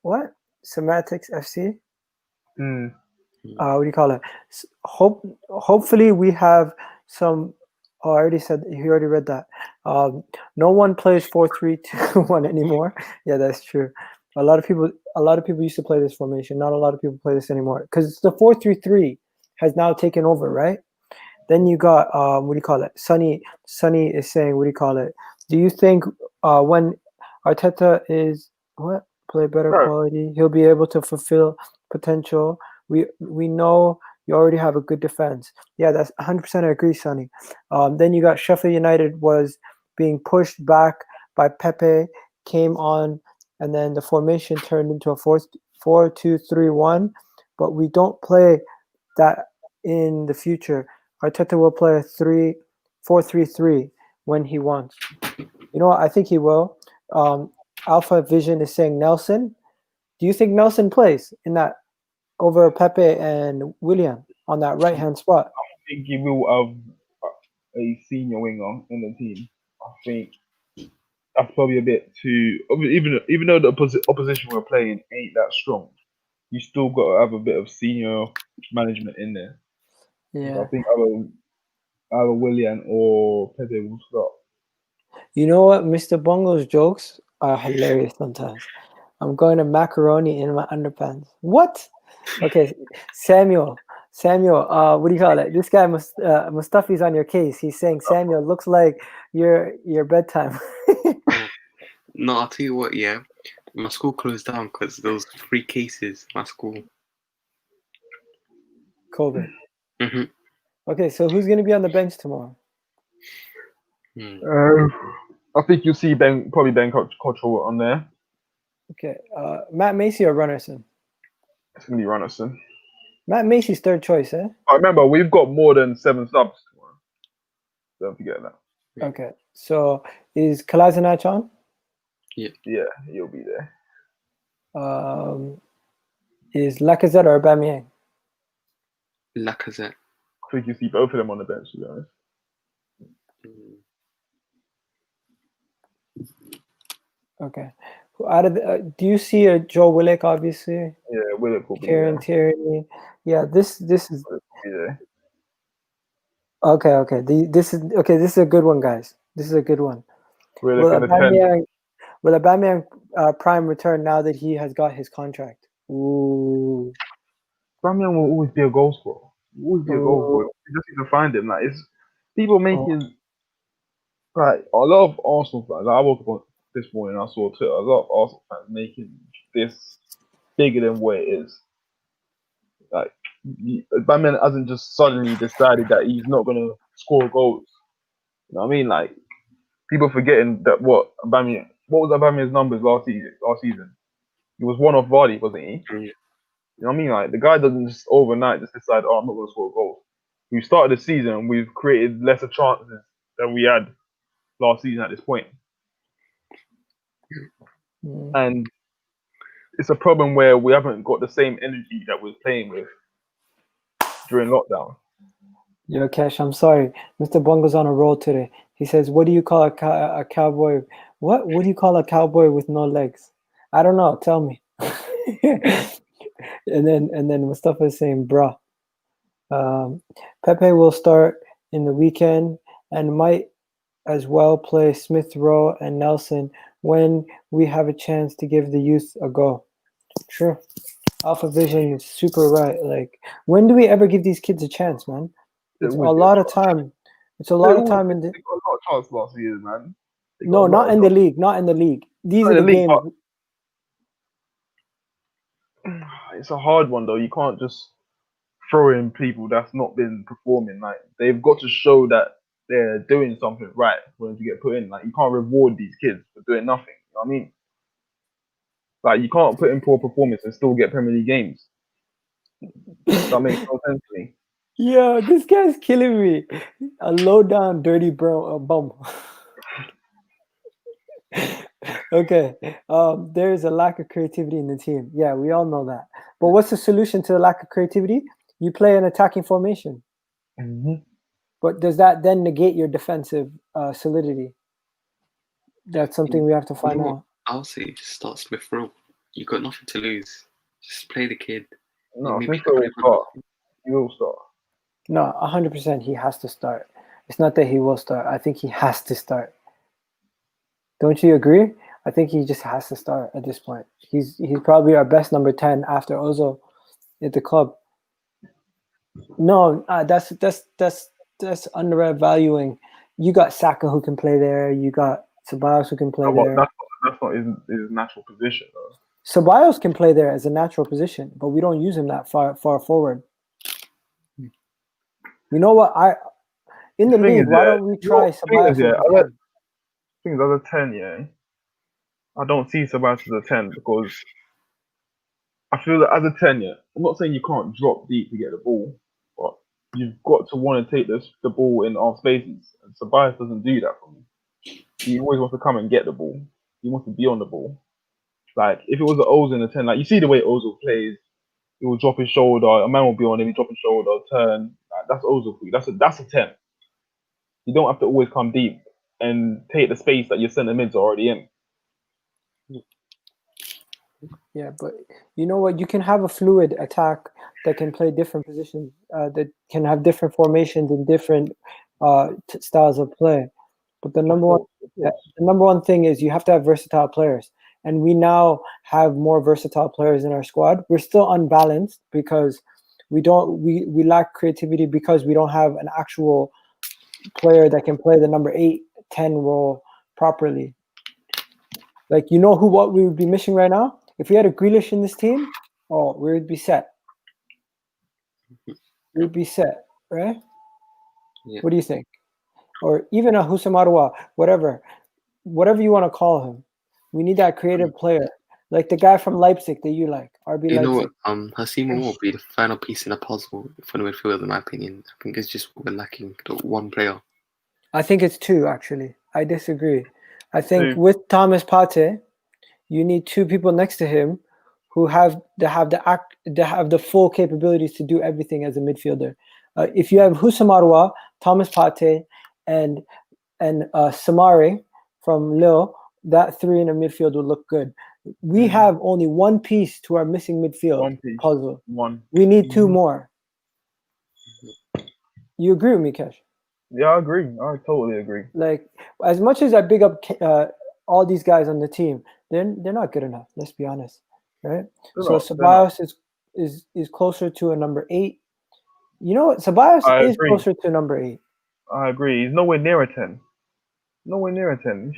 what Semantics FC. What do you call it? Hopefully we have some. Oh, I already said. He already read that. No one plays 4-3-2-1 anymore. Yeah, that's true. A lot of people used to play this formation. Not a lot of people play this anymore because the 4-3-3 has now taken over, right? Then you got what do you call it? Sunny is saying, what do you call it? Do you think when Arteta is play better quality, he'll be able to fulfill potential? We know you already have a good defense. Yeah, that's 100%. I agree, Sonny. Then you got Sheffield United was being pushed back by Pepe, came on, and then the formation turned into a 4-2-3-1. But we don't play that in the future. Arteta will play a 4-3-3 when he wants. You know what? I think he will. Alpha Vision is saying Nelson. Do you think Nelson plays in that over Pepe and Willian on that right-hand spot? I think he will have a senior winger in the team. I think that's probably a bit too. Even though the opposition we're playing ain't that strong, you still got to have a bit of senior management in there. Yeah. I think either Willian or Pepe will start. You know what? Mr. Bongo's jokes are hilarious sometimes. I'm going to macaroni in my underpants. What? Okay, Samuel, what do you call it? This guy Mustafi's on your case. He's saying, Samuel, looks like your bedtime. No, I'll tell you what, yeah. My school closed down because there was 3 cases in my school. COVID. Okay, so who's going to be on the bench tomorrow? I think you'll see probably Ben Cottrell on there. Okay, Matt Macy or Runnerson? It's going to be Runnerson. Matt Macy's third choice, eh? I remember, we've got more than 7 subs tomorrow. Don't forget that. Okay, so is Kolasinac on? Yeah, he'll be there. Is Lacazette or Aubameyang? Lacazette. I think you see both of them on the bench, to be honest. Okay. Out of do you see a Joe Willock? Obviously, Yeah, Willock will be Kieran there. Tierney. Yeah, this is Willock will be there. okay. Okay, this is okay. This is a good one, guys. This is a good one. Willock Will in the 10. Aubameyang prime return now that he has got his contract? Ooh, Bamian will always be a goal scorer. Will always be a goal scorer. ooh, You just need to find him. Like it's people oh. making like a lot of Arsenal fans. Like, I woke up this morning. I saw Twitter. A lot of Arsenal fans making this bigger than what it is. Like Bamian hasn't just suddenly decided that he's not gonna score goals. You know what I mean? Like people forgetting that what was Aubameyang's numbers last season? He was one of Vardy, wasn't he? Yeah. You know what I mean? Like the guy doesn't just overnight just decide, oh, I'm not going to score a goal. We started the season, we've created lesser chances than we had last season at this point, and it's a problem where we haven't got the same energy that we were playing with during lockdown. Yo, Cash, I'm sorry. Mr. Bungo's on a roll today. He says, "What do you call a cowboy? What do you call a cowboy with no legs?" I don't know. Tell me. and then Mustafa is saying, "Bruh." Pepe will start in the weekend and might as well play Smith Rowe and Nelson when we have a chance to give the youth a go. Sure. Alpha Vision is super right. Like, when do we ever give these kids a chance, man? It's a lot of time. It's a lot of time in the They got a lot of chance last year, man. no, not in the league. Not in the league. These are the games. It's a hard one though. You can't just throw in people that's not been performing. Like they've got to show that they're doing something right for them to get put in. Like you can't reward these kids for doing nothing. You know what I mean? Like you can't put in poor performance and still get Premier League games. That makes no sense to me. Yeah, this guy's killing me. A low down, dirty bum. Okay. There's a lack of creativity in the team. Yeah, we all know that. But what's the solution to the lack of creativity? You play an attacking formation. Mm-hmm. But does that then negate your defensive solidity? That's something we have to find out. I'll say just start Smith Rowe. You got nothing to lose. Just play the kid. No, Maybe Smith will start. He will start. No, 100% he has to start. It's not that he will start. I think he has to start. Don't you agree? I think he just has to start at this point. He's probably our best number 10 after Ozil at the club. No, that's undervaluing. You got Saka who can play there. You got Ceballos who can play there. That's not his natural position, though. Ceballos can play there as a natural position, but we don't use him that far forward. You know what? In the league, why don't we try Ceballos? Thing is, as a 10, yeah, I don't see Ceballos as a 10 because I feel that as a 10, yeah, I'm not saying you can't drop deep to get the ball, but you've got to want to take the ball in our spaces. And Ceballos doesn't do that for me. He always wants to come and get the ball. He wants to be on the ball. Like, if it was an Ozil in a 10, like, you see the way Ozil plays, he will drop his shoulder, a man will be on him, he drop his shoulder, turn. Like, that's Ozil for you. That's a 10. You don't have to always come deep and take the space that your centre mids are already in. Yeah, but you know what? You can have a fluid attack that can play different positions, that can have different formations and different styles of play. But the number one thing is you have to have versatile players, and we now have more versatile players in our squad. We're still unbalanced because we lack creativity because we don't have an actual player that can play the number 8, 10 role properly. Like, you know what we would be missing right now? If we had a Grealish in this team, we would be set. We'd be set, right? Yeah. What do you think? Or even a Husamaruwa, whatever you want to call him. We need that creative player, like the guy from Leipzig that you like, RB You Leipzig. know what? Hasimo will be the final piece in a puzzle for the midfield, in my opinion. I think it's just we're lacking one player. I think it's 2, actually. I disagree. I think with Thomas Partey, you need 2 people next to him who have the full capabilities to do everything as a midfielder. If you have Husamaruwa, Thomas Partey, and Samari from Lille, that three in the midfield would look good. We have only one piece to our missing midfield One piece. puzzle. One. We need two more. You agree with me, Kesh? Yeah, I agree. I totally agree. Like, as much as I big up all these guys on the team, they're not good enough. Let's be honest, right? So Ceballos is closer to a number 8. You know what? Ceballos is closer to number 8. I agree. He's nowhere near a 10. Nowhere near a 10.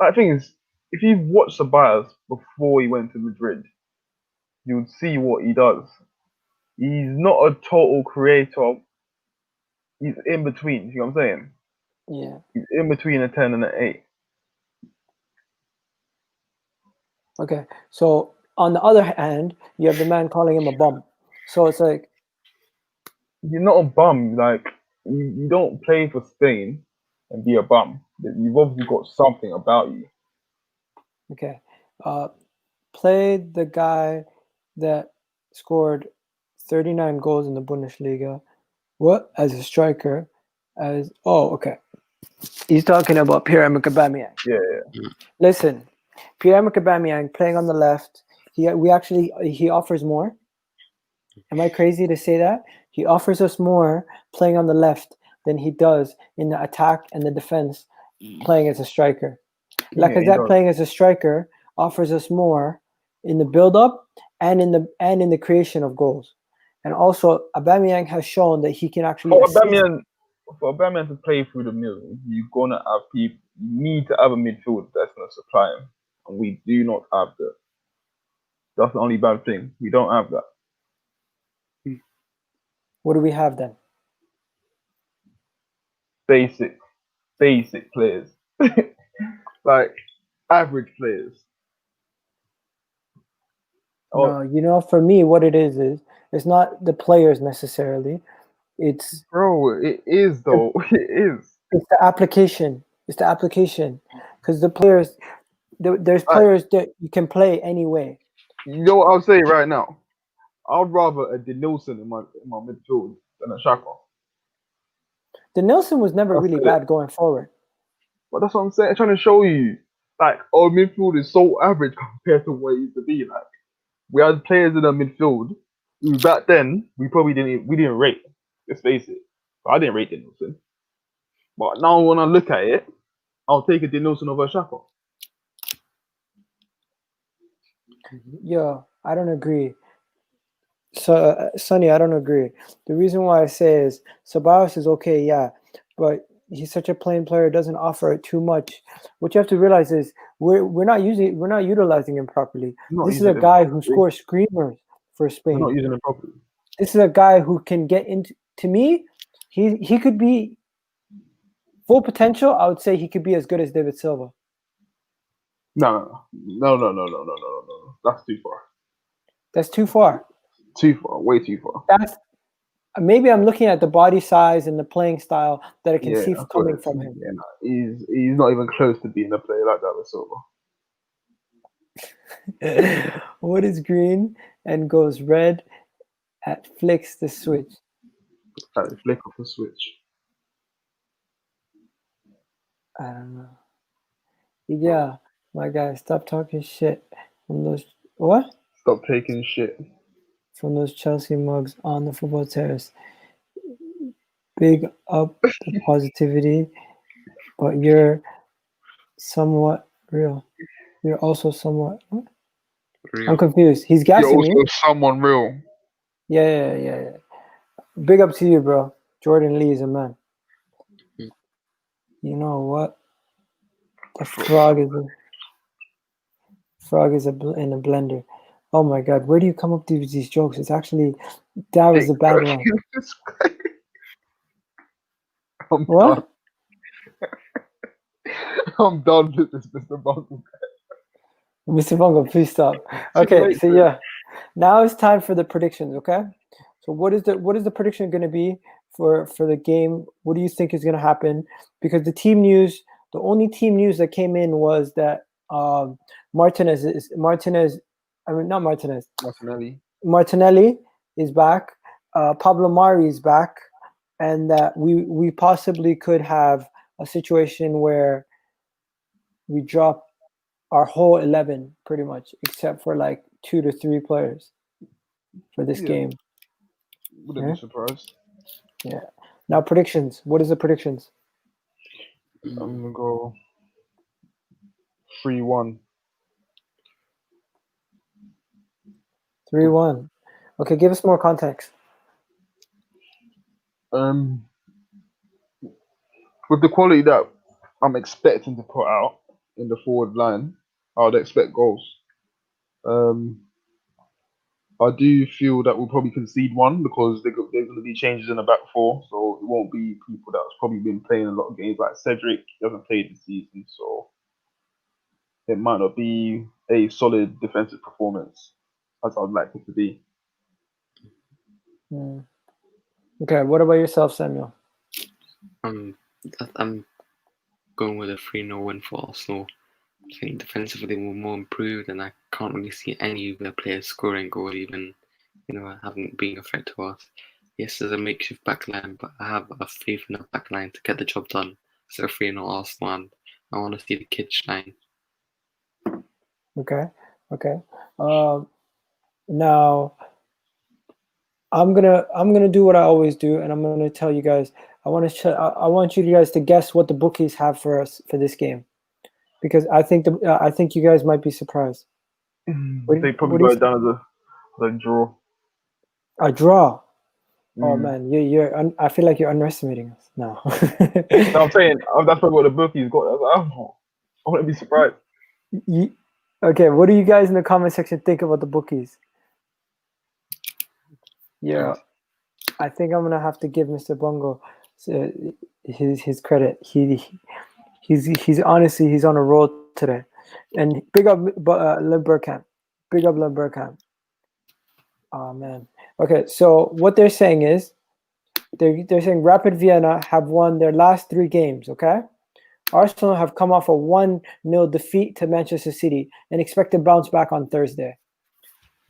That thing is, if you've watched Ceballos before he went to Madrid, you would see what he does. He's not a total creator. He's in between. You know what I'm saying? Yeah. He's in between a 10 and an 8. Okay. So on the other hand, you have the man calling him a bum. So it's like, you're not a bum. Like, you don't play for Spain and be a bum. You've obviously got something about you. okay. Played the guy that scored 39 goals in the Bundesliga. What? As a striker. Okay. He's talking about Pierre-Emerick Aubameyang. Yeah. Listen, Pierre-Emerick Aubameyang playing on the left. He offers more. Am I crazy to say that? He offers us more playing on the left than he does in the attack and the defense playing as a striker. Lacazette playing as a striker offers us more in the build-up and in the creation of goals. And also, Aubameyang has shown that he can actually. For Aubameyang to play through the middle, you're gonna have people. You need to have a midfield that's gonna supply him, and we do not have that. That's the only bad thing. We don't have that. What do we have then? Basic players, like average players. No, for me, what it is it's not the players necessarily. It is though. It is. It's the application. Because the players, there's players that you can play anyway. You know what I'll say right now? I'd rather a Denilson in my midfield than a Xhaka. Denilson was never really bad going forward. But that's what I'm saying. I'm trying to show you, like, our midfield is so average compared to what it used to be. Like, we had players in our midfield who back then we didn't rate. Let's face it. But I didn't rate Denilson. But now when I look at it, I'll take a Denilson over a Xhaka. Yo, I don't agree. So, Sonny, I don't agree. The reason why I say is Ceballos is okay, yeah, but he's such a plain player, doesn't offer too much. What you have to realize is we're not utilizing him properly. This is a guy who scores screamers for Spain. We're not using him properly. This is a guy who can get into. To me, he could be full potential. I would say he could be as good as David Silva. No. That's too far. That's too far. Too far. Way too far. That's maybe I'm looking at the body size and the playing style that I can see coming from him. Yeah, no, he's not even close to being a player like that with Silva. What is green and goes red at flicks the switch? At the flick of the switch. I don't know. Yeah, my guy, stop talking shit from those. What? Stop taking shit from those Chelsea mugs on the football terrace. Big up the positivity, but you're somewhat real. You're also somewhat. What? Real. I'm confused. He's gassing me. You're also someone real. Yeah. Big up to you, bro. Jordan Lee is a man. You know what? The frog is in a blender. Oh my God, where do you come up with these jokes? It's actually, that was a bad one. What? I'm done with this, Mr. Bungle. Mr. Bungle, please stop. Okay, so yeah. Now it's time for the predictions, okay? So what is the prediction going to be for the game? What do you think is going to happen? Because the only team news that came in was that Martinelli is back. Pablo Mari is back, and that we possibly could have a situation where we drop our whole 11 pretty much, except for like 2 to 3 players for this Yeah. game. Wouldn't Yeah. be surprised. Yeah. Now predictions. What is the predictions? I'm gonna go 3-1. 3-1. Okay, give us more context. With the quality that I'm expecting to put out in the forward line, I would expect goals. I do feel that we'll probably concede one because there's going to be changes in the back four, so it won't be people that's probably been playing a lot of games like Cedric. He hasn't played this season, so it might not be a solid defensive performance as I'd like it to be. Okay, what about yourself, Samuel? I'm going with a 3-0 win for Arsenal. I think defensively we're more improved, and I can't really see any of their players scoring goal, even having being a threat to us. Yes, there's a makeshift backline, but I have a faith in the backline to get the job done. So 3-0 Arsenal, and I want to see the kids shine. Okay. Now I'm gonna do what I always do, and I'm gonna tell you guys. I want you guys to guess what the bookies have for us for this game, because I think you guys might be surprised. They probably got it down as a draw. A draw. Oh man, I feel like you're underestimating us now. No, I'm saying that's probably what the bookies got. I wouldn't be surprised. Okay, what do you guys in the comment section think about the bookies? Yeah, I think I'm gonna have to give Mr. Bongo his credit. He's honestly he's on a roll today, and big up Lim Burkamp. Big up Lim Burkamp. Oh man. Okay, so what they're saying is they're saying Rapid Vienna have won their last 3 games. Okay, Arsenal have come off a 1-0 defeat to Manchester City and expect to bounce back on Thursday.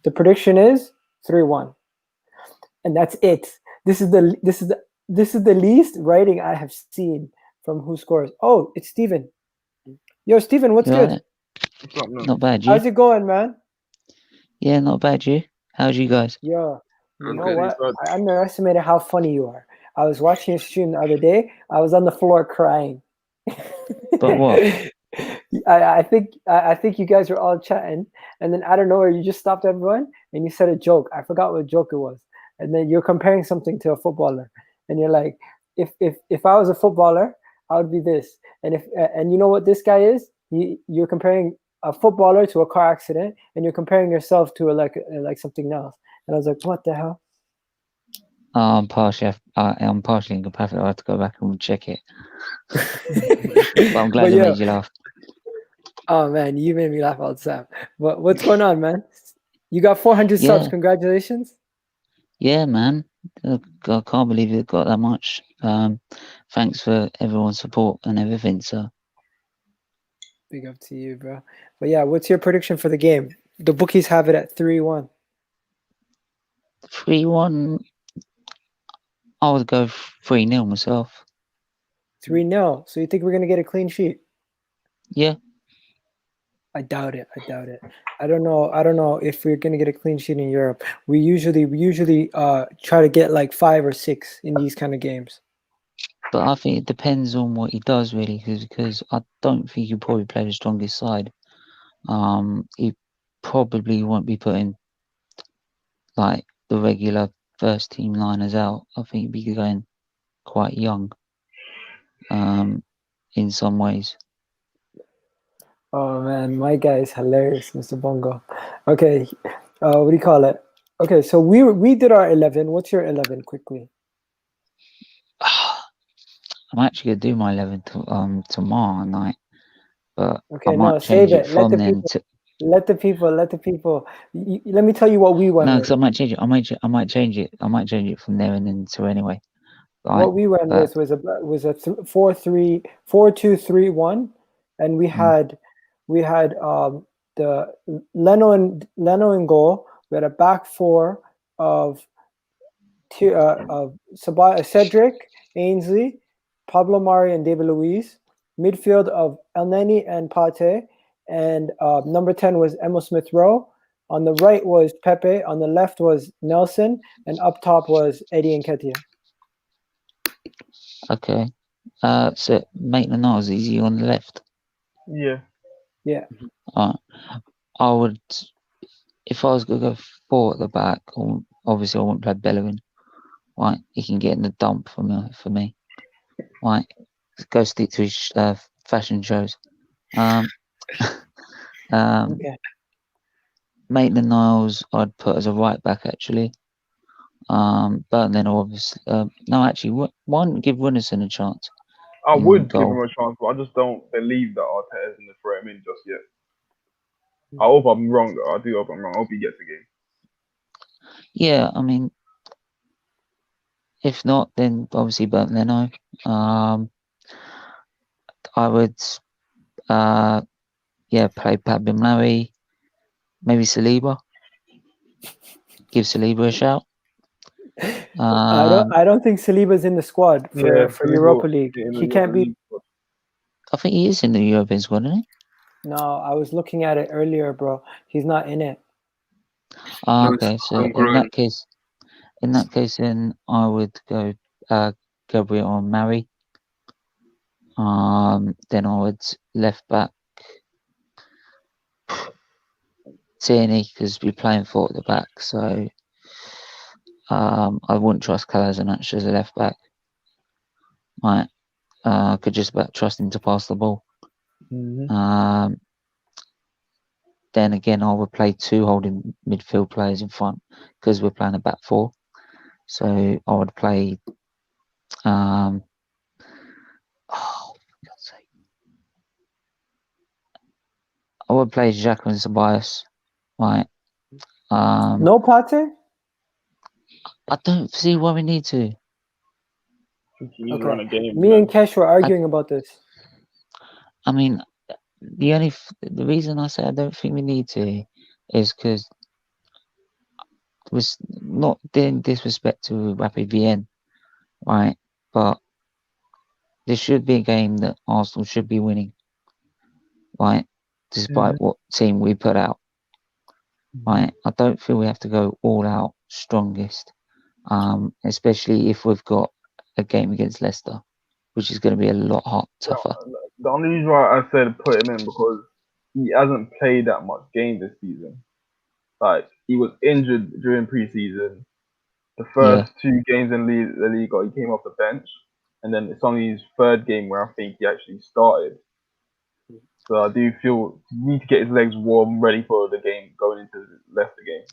The prediction is 3-1. And that's it. This is the least writing I have seen from Who Scores. Oh, it's Steven. Yo, Steven, what's good? Not bad, you? How's it going, man? Yeah, not bad, you? How's you guys? Yeah. You know good. what? I underestimated how funny you are. I was watching your stream the other day. I was on the floor crying. But what? I think you guys were all chatting, and then out of nowhere you just stopped everyone and you said a joke. I forgot what joke it was. And then you're comparing something to a footballer, and you're like, if I was a footballer, I would be this. And and you know what this guy is? You're comparing a footballer to a car accident, and you're comparing yourself to like something else. And I was like, what the hell? I'm partially incapacitated. I have to go back and check it. But I'm glad I made you laugh. Oh man, you made me laugh out loud. What's going on, man? You got 400 subs. Congratulations. Yeah, man. I can't believe it got that much. Thanks for everyone's support and everything. So big up to you, bro. But yeah, what's your prediction for the game? The bookies have it at 3-1. 3-1. I would go 3-0 myself. 3-0. So you think we're gonna get a clean sheet? Yeah. I doubt it. I don't know if we're gonna get a clean sheet in Europe. We usually try to get like 5 or 6 in these kind of games. But I think it depends on what he does really, because I don't think he'll probably play the strongest side. He probably won't be putting like the regular first team liners out. I think he'd be going quite young. In some ways. Oh man, my guy is hilarious, Mr. Bongo. Okay, what do you call it? Okay, so we did our 11. What's your 11 quickly? I'm actually gonna do my 11 tomorrow night, but okay, I might no, change save it it. from then to. Let the people. Let me tell you what we went. No, with. because I might change it. I might change it. I might change it from there and then to anyway. Right? What we went with was a 4-2-3-1, and we had the Leno in goal. We had a back four of Cedric, Ainsley, Pablo Mari, and David Luiz. Midfield of El Neni and Pate, and number 10 was Emil Smith Rowe. On the right was Pepe. On the left was Nelson, and up top was Eddie Nketiah. Okay. So Maitland-Niles, is he on the left? Yeah. Yeah. I would, if I was going to go 4 at the back, obviously I wouldn't play Bellerin. Right, he can get in the dump for me. Right, go stick to his fashion shows. Okay. Maitland-Niles I'd put as a right back actually. But then obviously, no, actually, why not give Runnison a chance? I in would give goal? him a chance, but I just don't believe that Arteta's going to throw him in just yet. I hope I'm wrong, though. I do hope I'm wrong. I hope he gets a game. Yeah, I mean, if not, then obviously Bernd Leno. I would, play Pablo Mari, maybe Saliba. Give Saliba a shout. I don't think Saliba's in the squad for Saliba Europa will League. get in the He can't Europa be. League squad. I think he is in the European squad, isn't he? No, I was looking at it earlier, bro. He's not in it. No, Okay, it's so homegrown. in that case, then I would go Gabriel or Mari. Then I would left back Tierney because we're playing 4 at the back, so I wouldn't trust Kolasinac as a left back. Right, I could just about trust him to pass the ball. Mm-hmm. Then again, I would play 2 holding midfield players in front because we're playing a back 4. So I would play. For God's sake. I would play Jacqueline Ceballos. Right. No Pate? I don't see why we need to. He's run a game. Me and Kesh were arguing about this. I mean, the reason I say I don't think we need to is because it was not doing disrespect to Rapid Wien, right? But this should be a game that Arsenal should be winning, right? Despite what team we put out, right? I don't feel we have to go all out strongest, especially if we've got a game against Leicester, which is going to be a lot tougher. The only reason why I said put him in because he hasn't played that much game this season. Like he was injured during preseason. The first 2 games in the league, he came off the bench, and then it's only his 3rd game where I think he actually started. So I do feel he needs to get his legs warm, ready for the game going into the Leicester game.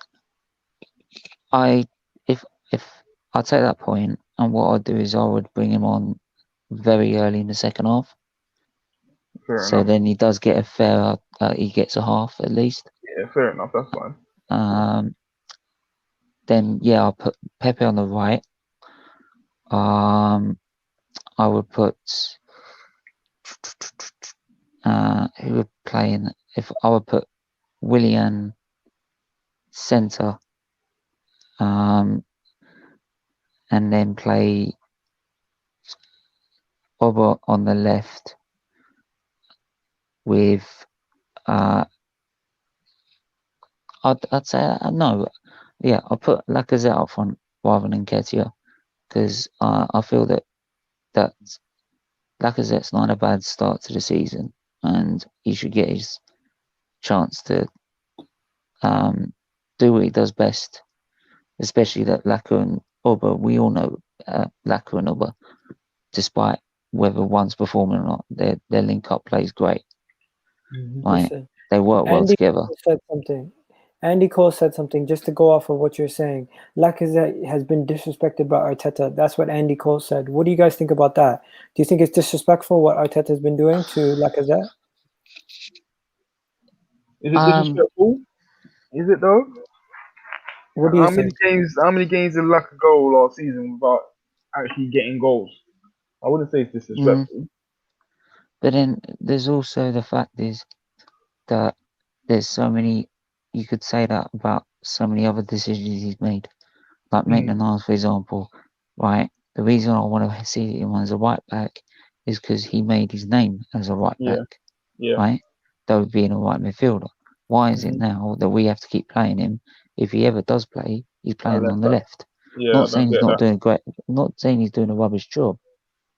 If I'll take that point, and what I'd do is I would bring him on very early in the second half. Fair So enough. then he does get he gets a half at least. Yeah, fair enough. That's fine. Then I'll put Pepe on the right. I would put who would play in if I would put Willian centre, and then play Oba on the left with I'd say no, I'll put Lacazette up front rather than Nketiah because I feel that Lacazette's not a bad start to the season and he should get his chance to do what he does best, especially that Laka and Oba, we all know Laka and Oba, despite whether one's performing or not, their link up plays great. Like, they work well together. Andy Cole said something just to go off of what you're saying. Lacazette has been disrespected by Arteta. That's what Andy Cole said. What do you guys think about that? Do you think it's disrespectful what Arteta has been doing to Lacazette? Is it disrespectful? Is it though? What do you think? How many games did Laka go last season without actually getting goals? I wouldn't say it's disrespectful. But then there's also the fact is that there's so many, you could say that about so many other decisions he's made. Like Maitland-Niles, for example, right? The reason I want to see him as a right back is because he made his name as a right back, right? though being a right midfielder. Why is it now that we have to keep playing him? If he ever does play, he's playing on the left. Yeah, I Not don't saying he's get not that. doing great. Not saying he's doing a rubbish job,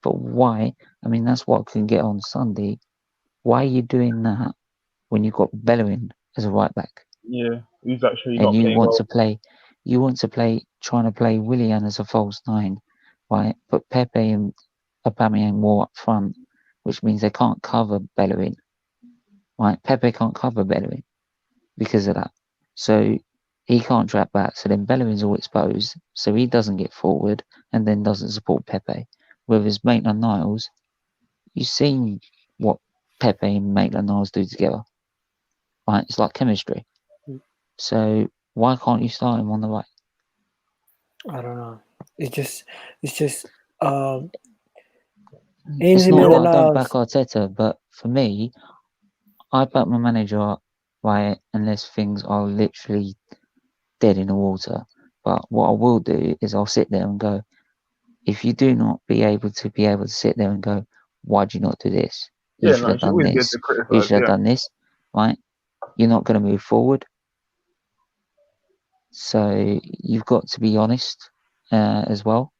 but why? I mean, that's what I can get on Sunday. Why are you doing that when you've got Bellerin as a right back? Yeah, he's actually And not you playing want well. to play, trying to play Willian as a false 9, right? Put Pepe and Aubameyang more up front, which means they can't cover Bellerin, right? Pepe can't cover Bellerin because of that. So he can't track back. So then Bellerin's all exposed, so he doesn't get forward and then doesn't support Pepe. Whereas Maitland-Niles, you've seen what Pepe and Maitland-Niles do together, right? It's like chemistry. So why can't you start him on the right? I don't know. It's just It's Ainsley not that I don't back Maitland-Niles. Arteta, but for me, I back my manager right unless things are literally dead in the water. But what I will do is I'll sit there and go, if you do not be able to sit there and go, why do you not do this? You Yeah, should no, have it's done always good this. to You criticize. should have Yeah, done this, right? You're not going to move forward. So you've got to be honest as well,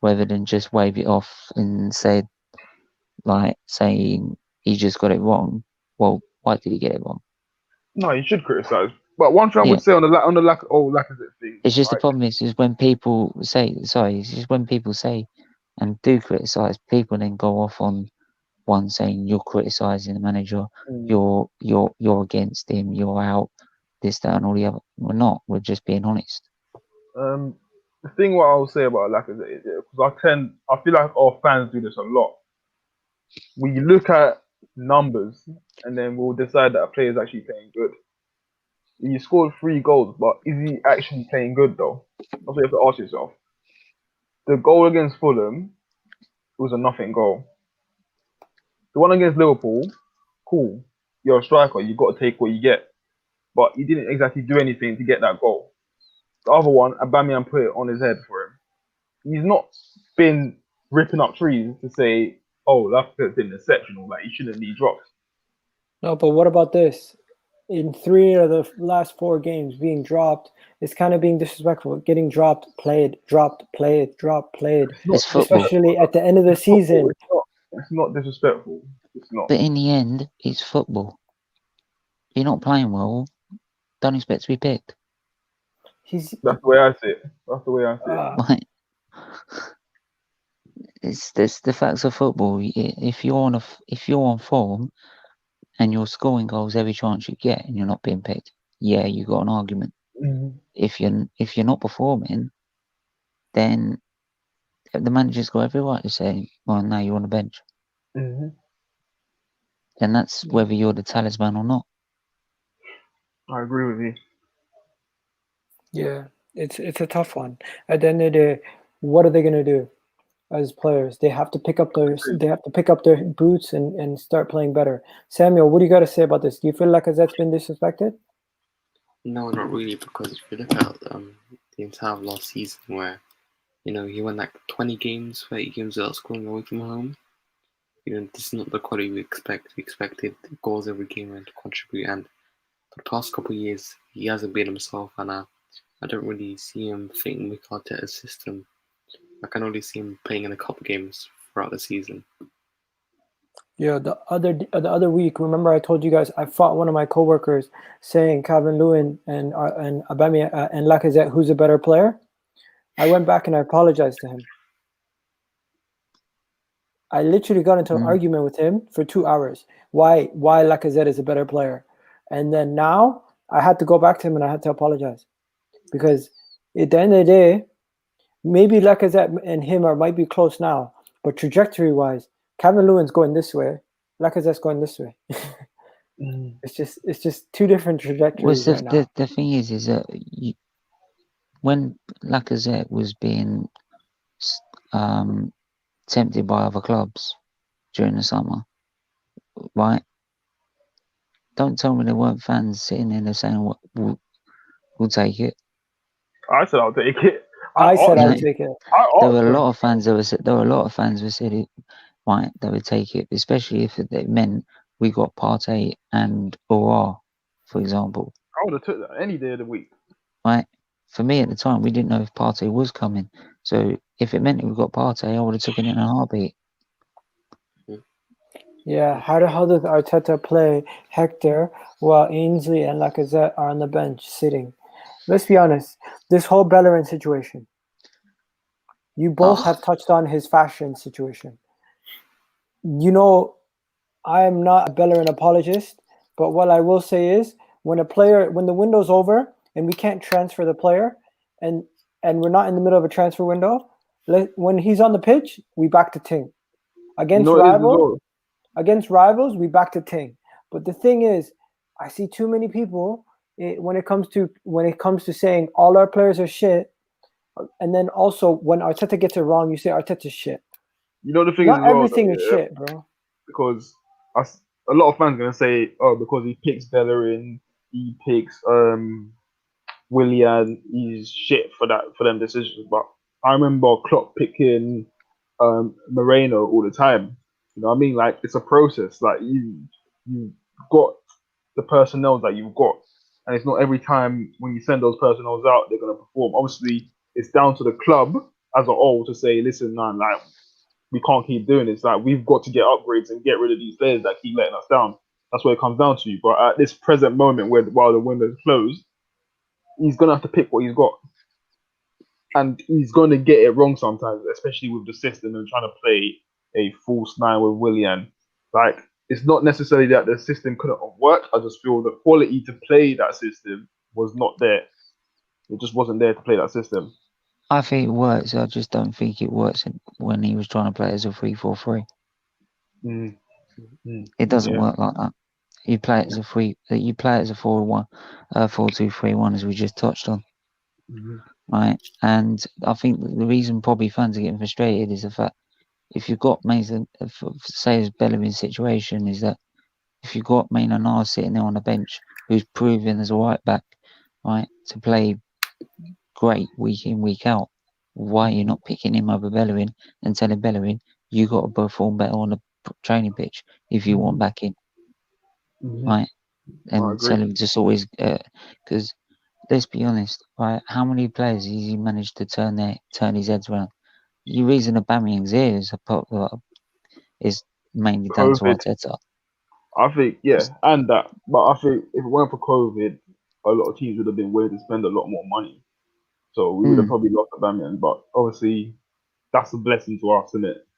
rather than just wave it off and say, like, saying he just got it wrong. Well, why did he get it wrong? no, you should criticize. But one thing I Yeah. would say on the lack of it thing, It's just the right? problem is when people say, it's just when people say and do criticise, people then go off on one saying you're criticising the manager, you're against him, you're out, this, that, and all the other. We're not. We're just being honest. The thing what I'll say about lack of it is because I feel like our fans do this a lot. We look at numbers and then we'll decide that a player is actually playing good. He scored 3 goals, but is he actually playing good though? That's what you have to ask yourself. The goal against Fulham was a nothing goal. The one against Liverpool, cool. You're a striker, you've got to take what you get. But he didn't exactly do anything to get that goal. The other one, Aubameyang put it on his head for him. He's not been ripping up trees to say, oh, that's been exceptional, like he shouldn't be dropped. No, but what about this? In 3 of the last 4 games being dropped, it's kind of being disrespectful. Getting dropped, played, dropped, played, dropped, played. It's football. Especially at the end of the season. It's not disrespectful. It's not. But in the end, it's football. If you're not playing well, don't expect to be picked. That's the way I see it. That's the way I see it. Like, it's the facts of football. If you're on form and you're scoring goals every chance you get and you're not being picked, yeah, you got an argument. Mm-hmm. If you're not performing, then the manager's got every right to say, well, now you're on the bench. Mm-hmm. And that's whether you're the talisman or not. I agree with you. Yeah, it's a tough one. At the end of the day, what are they gonna do as players? They have to pick up their boots and start playing better. Samuel, what do you got to say about this? Do you feel like Lacazette's been disrespected? No, not really, because if you look at the entire last season where, he won like 20 games, 30 games without scoring away from home. This is not the quality we expect. We expected goals every game and to contribute. And for the past couple of years, he hasn't been himself, and I don't really see him fitting with Arteta's system. I can only see him playing in a couple of games throughout the season. Yeah, the other week, remember I told you guys I fought one of my coworkers saying Calvert-Lewin and Aubameyang and Lacazette, who's a better player. I went back and I apologized to him. I literally got into an argument with him for 2 hours. Why Lacazette is a better player, and then now I had to go back to him and I had to apologize because at the end of the day, maybe Lacazette and him might be close now, but trajectory-wise, Calvert-Lewin's going this way, Lacazette's going this way. It's just 2 different trajectories right now. The thing is that when Lacazette was being tempted by other clubs during the summer, right? Don't tell me there weren't fans sitting in there saying, "We'll take it." I said I'll take it. I said I'll take it. There were a lot of fans who said it, right? They would take it, especially if it meant we got Partey and Aura, for example, I would have took that any day of the week. right? For me at the time, we didn't know if Partey was coming. So if it meant that we got Partey, I would have taken it in a heartbeat. Yeah, how the hell does Arteta play Hector while Ainsley and Lacazette are on the bench sitting? Let's be honest. This whole Bellerin situation. You both have touched on his fashion situation. You know, I am not a Bellerin apologist, but what I will say is when the window's over and we can't transfer the player and we're not in the middle of a transfer window, when he's on the pitch, we back to Ting. Against rivals, we back to Ting. But the thing is, I see too many people when it comes to saying all our players are shit, and then also when Arteta gets it wrong, you say Arteta's shit. You know the thing Not is, everything is shit, bro. Because a lot of fans are gonna say, oh, because he picks Bellerin, he picks Willian, he's shit for them decisions. But I remember Klopp picking Moreno all the time. You know what I mean? Like it's a process. Like you've got the personnel that you've got, and it's not every time when you send those personnel out they're gonna perform. Obviously, it's down to the club as a whole to say, listen, man, like we can't keep doing this. Like we've got to get upgrades and get rid of these players that keep letting us down. That's what it comes down to. But at this present moment, while the window's closed, he's gonna have to pick what he's got, and he's gonna get it wrong sometimes, especially with the system and trying to play a false nine with Willian. Like it's not necessarily that the system couldn't have worked. I just feel the quality to play that system was not there. It just wasn't there to play that system. I think it works. I just don't think it works when he was trying to play as a 3-4-3. It doesn't work like that. You play it as a 4-1, 4-2-3-1, as we just touched on, right? And I think the reason probably fans are getting frustrated is the fact if you've got Mason, say as Bellerin's situation, is that if you've got Maynard sitting there on the bench who's proven as a right back, right, to play great week in, week out, why are you not picking him over Bellerin and telling Bellerin you got to perform better on the training pitch if you want back in, right? And tell him just always, because let's be honest, right? How many players has he managed to turn his heads around? The reason Aubameyang's here is mainly down to Arteta. I think, and that. But I think if it weren't for COVID, a lot of teams would have been willing to spend a lot more money. So we would have probably lost Aubameyang. But obviously, that's a blessing to us, isn't it?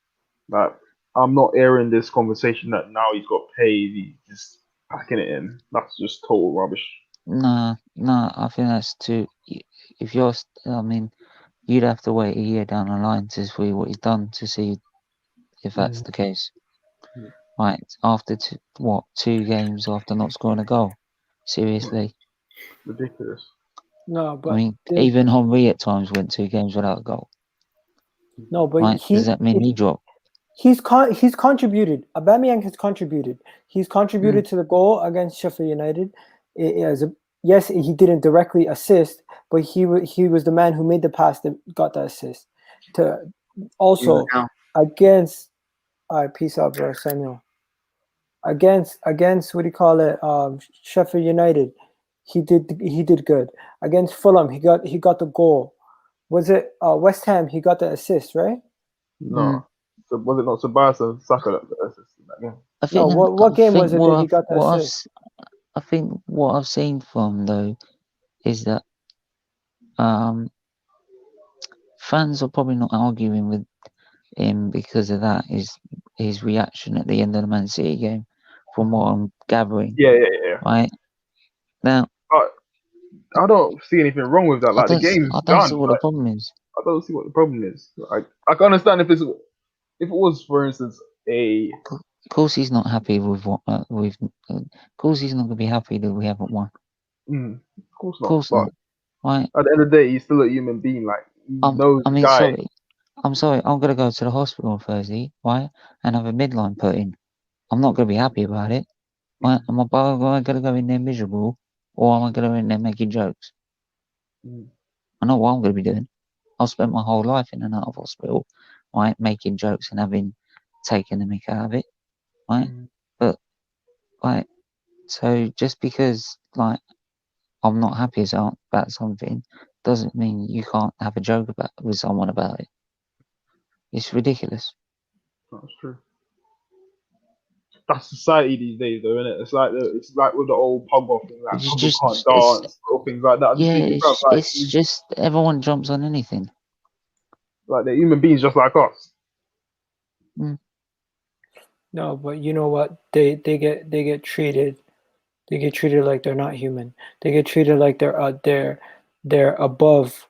Like, I'm not airing this conversation that now he's got paid, he's just packing it in. That's just total rubbish. No, I think that's too. If you're, I mean, you'd have to wait a year down the line to see what he's done to see if that's the case. Right, after 2 games after not scoring a goal, seriously. Ridiculous. No, but I mean, even Henry at times went 2 games without a goal. No, but right? Does that mean he dropped? He's contributed. Aubameyang has contributed. He's contributed to the goal against Sheffield United. Yes, he didn't directly assist, but he was the man who made the pass that got the assist. Against, all right, peace out, bro, Samuel. Against what do you call it? Sheffield United, he did good. Against Fulham, he got the goal. Was it West Ham? He got the assist, right? No. So was it not Tobias and Saka that assisted that game? No, what game was it that he got the assist? I think what I've seen from though is that fans are probably not arguing with him because of that. Is his reaction at the end of the Man City game, from what I'm gathering. Yeah. Right now, I don't see anything wrong with that. Like the game's done. I don't see what the problem is. I don't see what the problem is. I can understand if it was, for instance, Of course, he's not happy with what we've. Of course, he's not going to be happy that we haven't won. Of course not. Of course not. Right. At the end of the day, he's still a human being. Like I'm sorry. I'm going to go to the hospital on Thursday, right, and have a midline put in. I'm not going to be happy about it. Right? Am I going to go in there miserable, or am I going to go in there making jokes? I know what I'm going to be doing. I've spent my whole life in and out of hospital, right, making jokes and having taken the mick out of it, right? But Like, so just because like I'm not happy about something doesn't mean you can't have a joke with someone about it. It's ridiculous. That's true. That's society these days, though, isn't it? It's like with the old pug off thing, like It's people just can't dance or things like that. I'm just yeah, thinking, bruv, like it's just everyone jumps on anything. like they're human beings just like us. No, but you know what? They get treated. They get treated like they're not human. They get treated like they're above.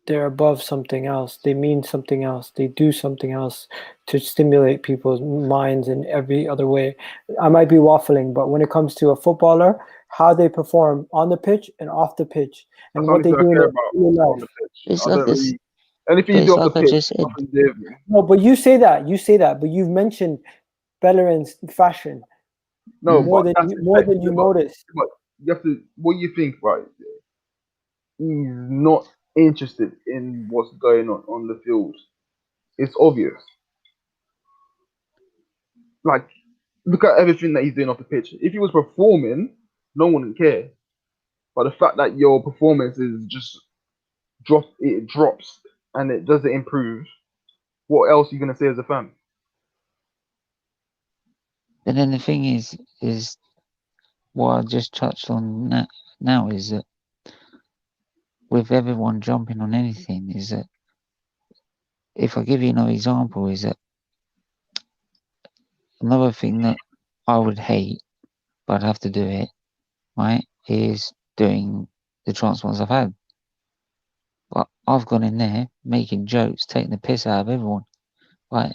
They're above something else. They mean something else. They do something else to stimulate people's minds in every other way. I might be waffling, but when it comes to a footballer, how they perform on the pitch and off the pitch, and That's what the they only thing do I in care their about daily on life. the pitch. It's I like don't this. really anything But you do it's off the like I pitch, just said. nothing to do with me. No, but you say that, but you've mentioned Bellerin's fashion No, more but than that's you notice. but you have to. What you think, right? He's not interested in what's going on the field. It's obvious. Like, look at everything that he's doing off the pitch. If he was performing, no one would care. But the fact that your performance is just it drops and it doesn't improve, what else are you gonna say as a fan? But then the thing is what I just touched on now is that with everyone jumping on anything, is that if I give you another example, is that another thing that I would hate, but I'd have to do it, right, is doing the transplants I've had. But I've gone in there making jokes, taking the piss out of everyone, like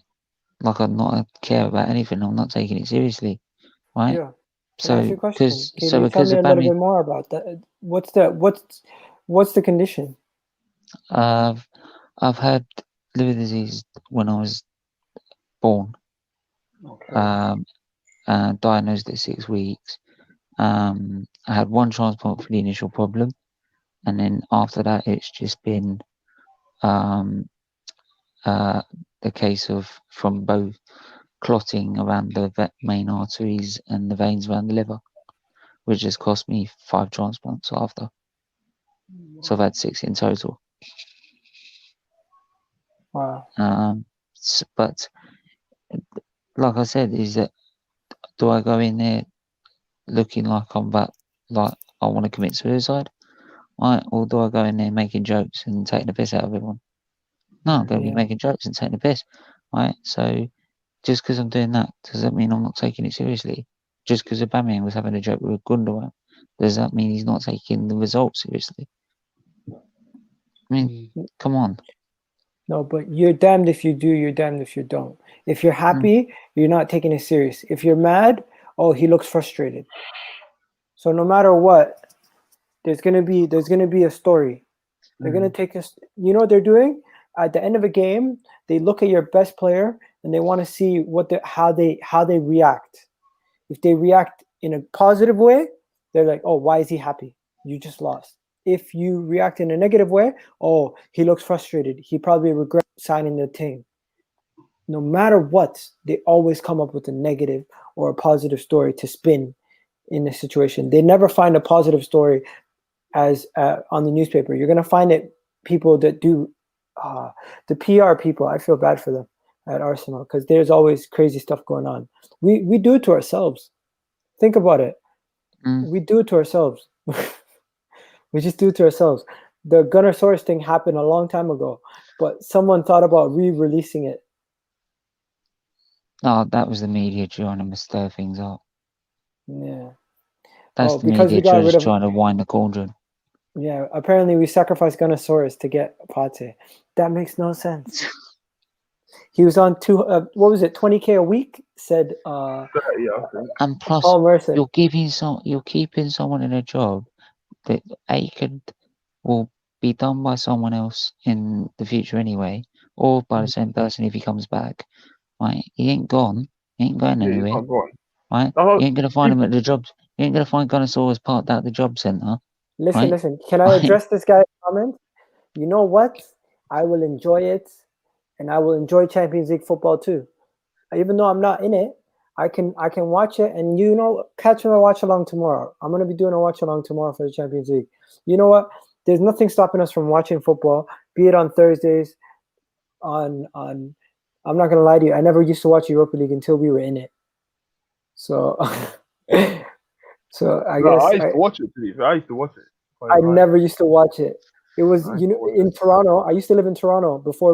I'm not care about anything. I'm not taking it seriously, right? Yeah. Can I ask you a question? Can you tell Because me of a little Bamian, bit more about that? What's the condition? I've had liver disease when I was born. Okay. Diagnosed at 6 weeks. I had one transplant for the initial problem, and then after that, it's just been the case of from both clotting around the main arteries and the veins around the liver, which has cost me 5 transplants after. So I've had 6 in total. Wow. But like I said, is that do I go in there looking like like I want to commit suicide, right? Or do I go in there making jokes and taking the piss out of everyone? No, I'm going to be making jokes and taking the piss, right? So just because I'm doing that, does that mean I'm not taking it seriously? Just because Aubameyang was having a joke with Gundogan, does that mean he's not taking the results seriously? I mean, come on. No, but you're damned if you do, you're damned if you don't. If you're happy, you're not taking it serious. If you're mad, oh, he looks frustrated. So no matter what, there's gonna be a story. They're gonna take us. You know what they're doing? At the end of a game, they look at your best player and they want to see how they react. If they react in a positive way, they're like, oh, why is he happy? You just lost. If you react in a negative way, oh, he looks frustrated. He probably regrets signing the team. No matter what, they always come up with a negative or a positive story to spin in a situation. They never find a positive story as on the newspaper. You're going to find it people that do the PR people. I feel bad for them at Arsenal because there's always crazy stuff going on. We do it to ourselves. Think about it. We do it to ourselves. We just do it to ourselves. The Gunnersaurus thing happened a long time ago, but someone thought about re-releasing it. No, that was the media trying to stir things up. Yeah. That's the because media we got rid of trying to wind the cauldron. Yeah, apparently we sacrificed Gunnersaurus to get Pate. That makes no sense. He was on 20K a week? Said Yeah, I think. And plus, Paul Merson. you're keeping someone in a job that will be done by someone else in the future anyway, or by the same person if he comes back. Right? He ain't gone. He ain't going anywhere. He's not gone. Right? You ain't gonna find him at the jobs. You ain't gonna find Gunnersaurus parked out the job centre. Listen. Can I address this guy's comment? You know what? I will enjoy it, and I will enjoy Champions League football too. Even though I'm not in it, I can watch it, and catch me a watch along tomorrow. I'm gonna be doing a watch along tomorrow for the Champions League. You know what? There's nothing stopping us from watching football, be it on Thursdays, on. I'm not gonna lie to you. I never used to watch Europa League until we were in it. So, so I No, guess I used to watch it. To be fair. I used to watch it. I never used to watch it. It was I used to watch in Toronto. I used to live in Toronto before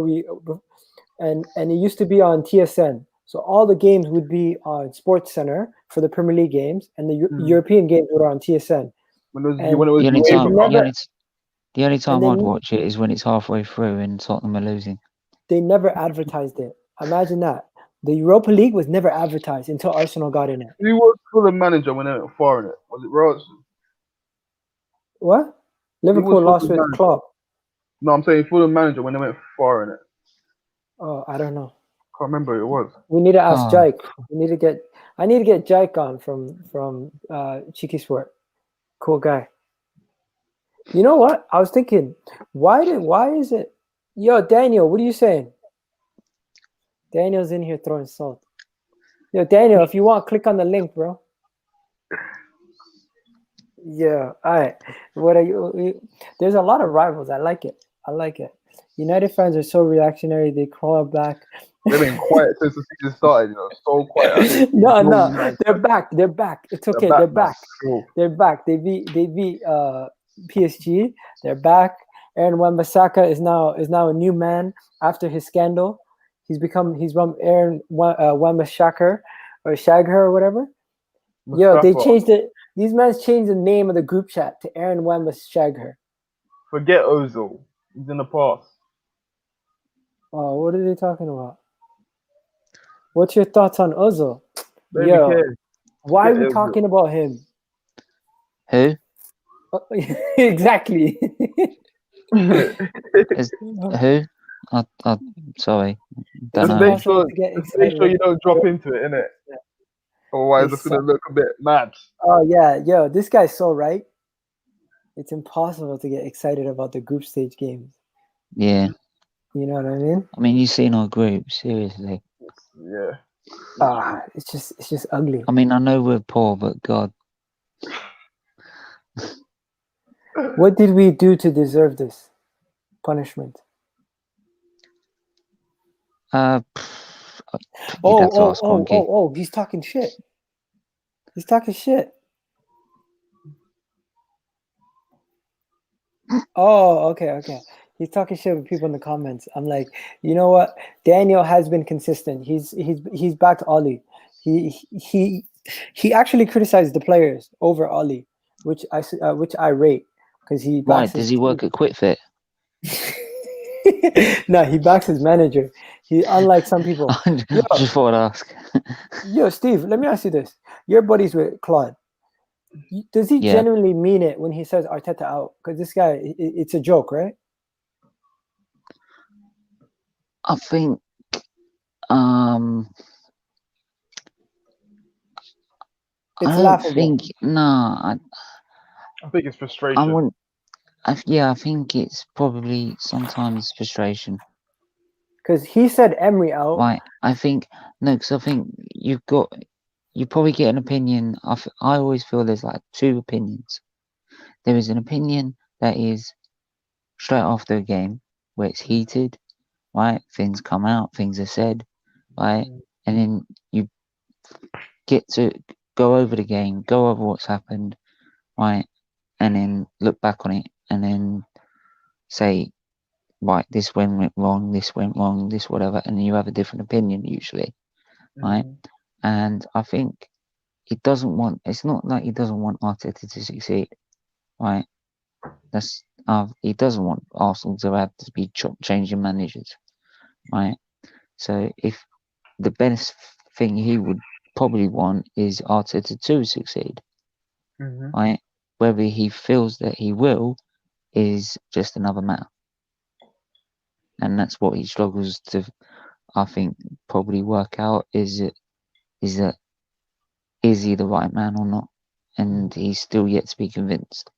and it used to be on TSN. So all the games would be on Sports Center for the Premier League games, and the European games were on TSN. when it was And when it was The only UEFA time, Cup. the only time then I'd watch it is when it's halfway through and Tottenham are losing. They never advertised it. Imagine that. The Europa League was never advertised until Arsenal got in it. Who was Fulham manager when they went far in it? Was it Robertson? What? Liverpool lost with Fulham Klopp. No, I'm saying Fulham manager when they went far in it. Oh, I don't know. Can't remember who it was. We need to ask Oh. Jake. I need to get Jake on from Cheeky Sport. Cool guy. You know what? I was thinking, why is it? Yo, Daniel, what are you saying? Daniel's in here throwing salt. Yo, Daniel, if you want, click on the link, bro. Yeah, all right. What are you? There's a lot of rivals. I like it. United fans are so reactionary. They crawl back. They've been quiet since the season started. So quiet. No, they're back. It's okay. They're back. Cool. They're back. They beat PSG. They're back. Aaron Wan-Bissaka is now a new man after his scandal. He's from Aaron Wan-Bissaka or Shagher or whatever. Yo, they changed it. These men changed the name of the group chat to Aaron Wan-Bissaka. Forget Ozil. He's in the past. Oh, what are they talking about? What's your thoughts on Ozil? Baby Yo, cares. why are we Ozil. talking about him? Who? Exactly. Who? Sorry. Don't Just know. make sure, to get just make sure excited. you don't drop into it, innit? Yeah. Otherwise, it's going to look a bit mad. Oh yeah, yo, this guy's so right. It's impossible to get excited about the group stage games. Yeah. You know what I mean? I mean, you've seen our group, seriously. Yeah. It's just ugly. I mean, I know we're poor, but God. What did we do to deserve this punishment? You'd have to ask Conky. Oh, he's talking shit. He's talking shit. Oh, okay. He's talking shit with people in the comments. I'm like, you know what? Daniel has been consistent. He's backed Ollie. He actually criticized the players over Ollie, which I rate because he. Why? Does he work at QuickFit? No, he backs his manager. He, unlike some people. Just thought I'd ask. Yo, Steve, let me ask you this. You're buddies with Claude. Does he genuinely mean it when he says Arteta out? Because this guy, it's a joke, right? I think It's laughable. I think it's frustration. I think it's probably sometimes frustration. Because he said Emery out. Right. Because I think you probably get an opinion. I always feel there's like two opinions. There is an opinion that is straight after a game where it's heated, right? Things come out, things are said, right? And then you get to go over the game, go over what's happened, right? And then look back on it and then say, right, this went wrong, this whatever, and you have a different opinion usually, right? And I think it's not like he doesn't want Arteta to succeed, right? He doesn't want Arsenal to have to be changing managers, right? So if the best thing he would probably want is Arteta to succeed, right? Whether he feels that he will is just another matter. And that's what he struggles to, I think, probably work out is he the right man or not? And he's still yet to be convinced.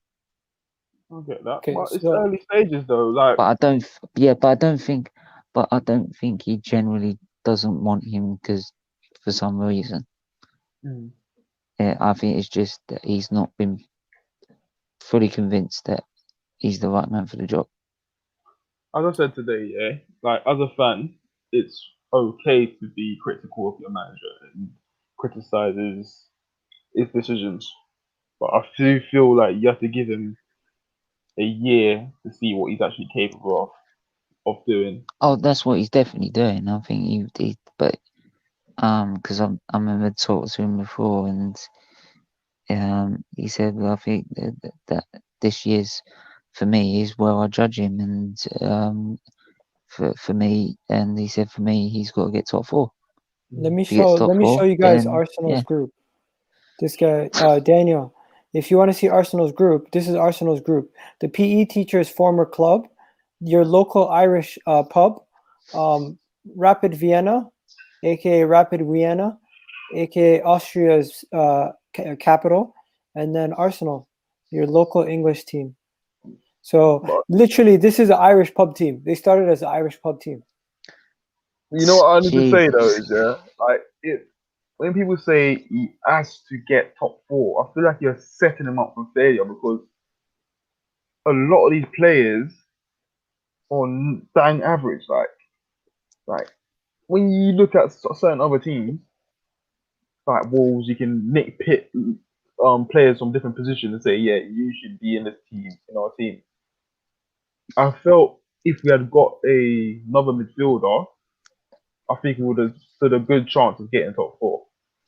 I get that. Okay, But it's so- early stages though. Like, But I don't think he generally doesn't want him because for some reason. I think it's just that he's not been fully convinced that he's the right man for the job. As I said today, yeah, like as a fan, it's okay to be critical of your manager and criticize his decisions. But I do feel like you have to give him a year to see what he's actually capable of doing. Oh, that's what he's definitely doing. I think he but because I remember talking to him before, and he said, well, I think that this year's for me is where I judge him, and for me, and he said for me he's got to get top 4. Let me If he gets top let me 4, show you guys then Arsenal's yeah. group. This guy, Daniel. If you want to see Arsenal's group, this is Arsenal's group. The PE teacher's former club, your local Irish pub, Rapid Vienna, aka Rapid Vienna, aka Austria's capital, and then Arsenal, your local English team. So But literally, this is an Irish pub team. They started as an Irish pub team. you know what I need to say though Jesus. is like when people say he has to get top 4, I feel like you're setting him up for failure because a lot of these players are bang average. Like when you look at certain other teams, like Wolves, you can nitpick players from different positions and say, yeah, you should be in this team, in our team. I felt if we had got another midfielder, I think we would have stood a good chance of getting top 4.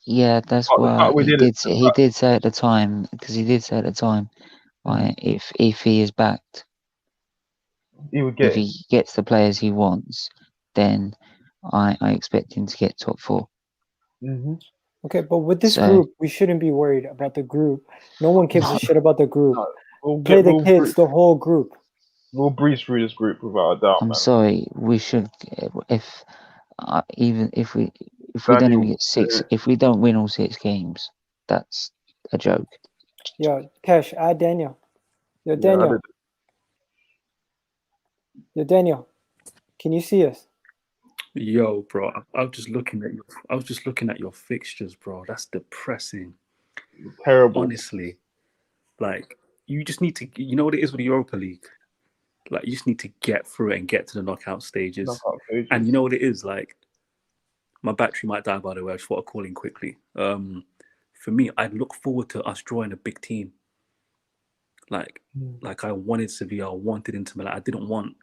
Yeah, that's But the why fact we he did it, did. He did say at the time, because he did say at the time, like if he is backed, he would if get it. he gets the players he wants, then I expect him to get top 4. Mm-hmm. Okay, but with this So group, we shouldn't be worried about the group. No one gives a shit about the group. No, Play the kids, the whole group. we'll breeze through this group without a doubt, I'm man. sorry, we should if even if we don't even Daniel, get 6, if we don't win all 6 games, that's a joke. Yo, Cash, add Daniel. Yo, yeah, Daniel. Yo, Daniel. Can you see us? Yo, bro, I was just looking at your fixtures, bro. That's depressing. terrible. Honestly, like you just need to. You know what it is with the Europa League. Like you just need to get through it and get to the knockout stages. And you know what it is like. My battery might die, by the way. I just thought I'd call in quickly. For me, I'd look forward to us drawing a big team. Like I wanted Sevilla, I wanted Inter Milan. I didn't want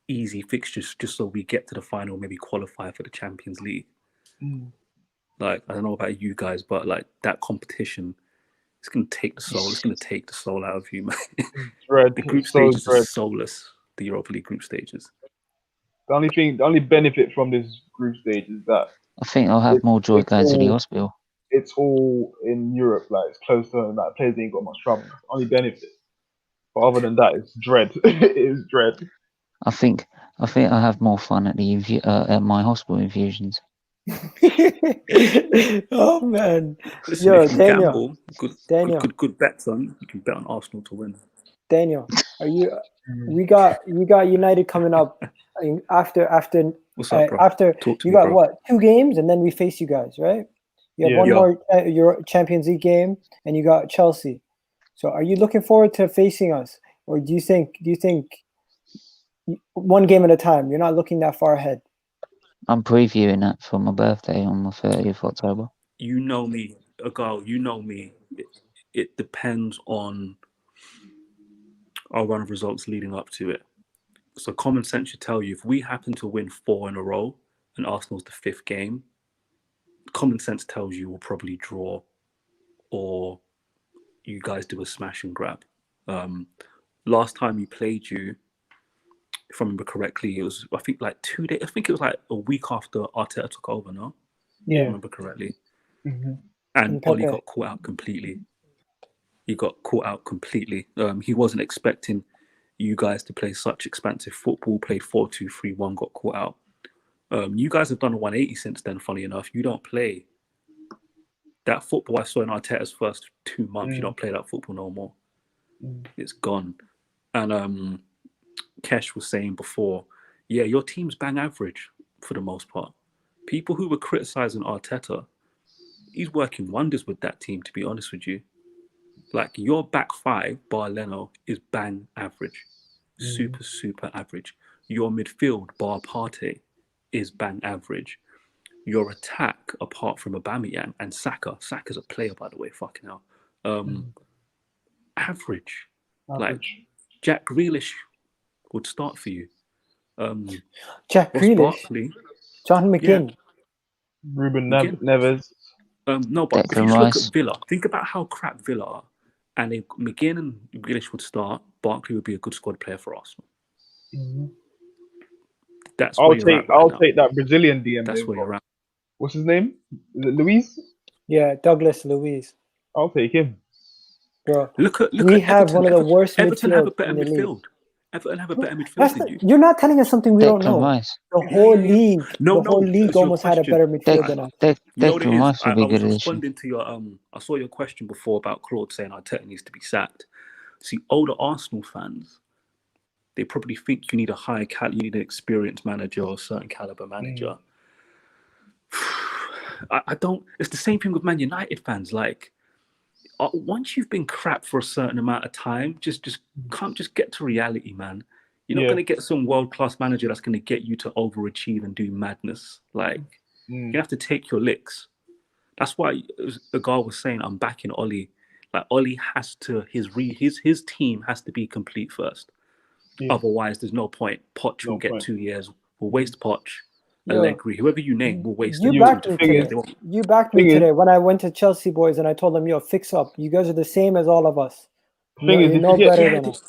easy fixtures just so we get to the final, maybe qualify for the Champions League. Like I don't know about you guys, but like that competition, it's gonna take the soul. It's gonna take the soul out of you, man. The group stages are soulless. The Europa League group stages. The only benefit from this group stage is that I think I'll have more joy going to the hospital. It's all in Europe, like it's close to home. Like players ain't got much trouble. That's the only benefit. But other than that, it's dread. It is dread. I think I have more fun at the at my hospital infusions. Oh man. Listen, Yo, if you Daniel. gamble, good bets on. You can bet on Arsenal to win. Daniel, are you? We got United coming up after What's up, bro? after Talk to you me, got bro. what 2 games and then we face you guys, right? You have one more your Champions League game and you got Chelsea. So are you looking forward to facing us, or do you think one game at a time? You're not looking that far ahead. I'm previewing that for my birthday on the 30th of October. You know me, Egal. You know me. It depends on our run of results leading up to it. So common sense should tell you if we happen to win 4 in a row and Arsenal's the 5th game, common sense tells you we'll probably draw, or you guys do a smash and grab. Last time we played you, if I remember correctly, it was I think like 2 days. I think it was like a week after Arteta took over. No, Yeah, if I remember correctly. Mm-hmm. And Oli got caught out completely. He got caught out completely. He wasn't expecting you guys to play such expansive football. Played 4-2-3-1, got caught out. You guys have done a 180 since then. Funny enough, you don't play that football I saw in Arteta's first 2 months. You don't play that football no more. It's gone. And Kesh was saying before, yeah, your team's bang average for the most part. People who were criticizing Arteta he's working wonders with that team, to be honest with you. Like, your back five, bar Leno, is bang average. Super average. Your midfield, bar Partey, is bang average. Your attack, apart from Aubameyang and Saka's a player, by the way, fucking hell. Average. Like, Jack Grealish would start for you. Jack Grealish, Barkley, John McGinn. Ruben McGinn. Neves. No, but if you Declan look Rice. at Villa, think about how crap Villa are. And if McGinn and Grealish would start, Barkley would be a good squad player for Arsenal. That's where you're at right I'll now. take that Brazilian DM. That's where you're at. What's his name? Is it Luis? Yeah, Douglas Luiz. I'll take him. Bro, Look at we have Everton. one of the worst Everton have a midfield better in the league. midfield. Everton have a better midfield than you. You're not telling us something we don't Declan know. Rice. The whole league, No, the whole league it's your almost had a question. better midfield than us. You know what it Declan is? Rice I would be a was good addition. responding to your I saw your question before about Claude saying Arteta needs to be sacked. See, older Arsenal fans, they probably think you need a higher you need an experienced manager or a certain caliber manager. I don't. It's the same thing with Man United fans. Like, once you've been crap for a certain amount of time, just get to reality, man. You're not going to get some world-class manager that's going to get you to overachieve and do madness. Like, you have to take your licks. That's why Egal was saying, I'm backing Oli. Like, Oli has to, his team has to be complete first. Otherwise, there's no point. Poch will get 2 years. We'll waste Poch. Allegri, whoever you name, will waste You them. backed me today. You backed me today when I went to Chelsea boys and I told them, yo, fix up. You guys are the same as all of us. You're no better than us.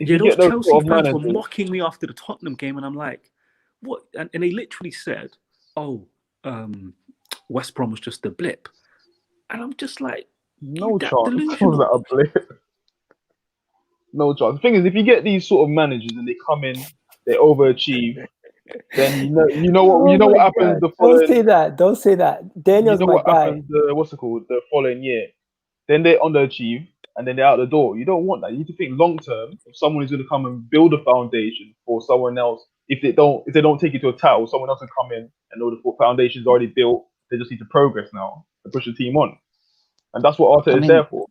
Yeah, those Chelsea fans were mocking me after the Tottenham game, and I'm like, what? And they literally said, oh, West Brom was just a blip. And I'm just like, no chance. Was that a blip? No chance. The thing is, if you get these sort of managers and they come in, they overachieve, then you know what happens the following. Don't say that. Daniel's my guy. Happens the following year. Then they underachieve and then they're out the door. You don't want that. You need to think long term of someone who's going to come and build a foundation for someone else. If they don't take it to a title, someone else can come in and know the foundation's already built. They just need to progress now and push the team on. And that's what Arteta is there for.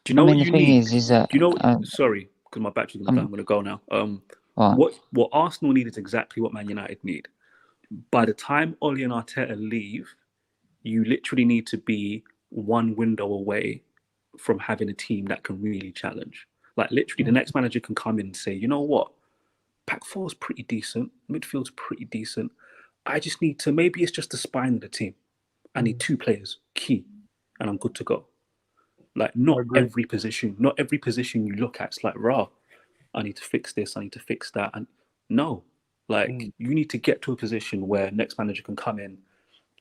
Do you know what you need? Is that, do you know? Sorry, because my battery's going to die. I'm going to go now. What Arsenal need is exactly what Man United need. By the time Oli and Arteta leave, you literally need to be one window away from having a team that can really challenge. Like, literally, the next manager can come in and say, you know what? Back four's pretty decent. Midfield's pretty decent. I just need to, maybe it's just the spine of the team. I need 2 players, key, and I'm good to go. Like, not every position you look at, it's like, rah, I need to fix this, I need to fix that. And no, like, you need to get to a position where next manager can come in,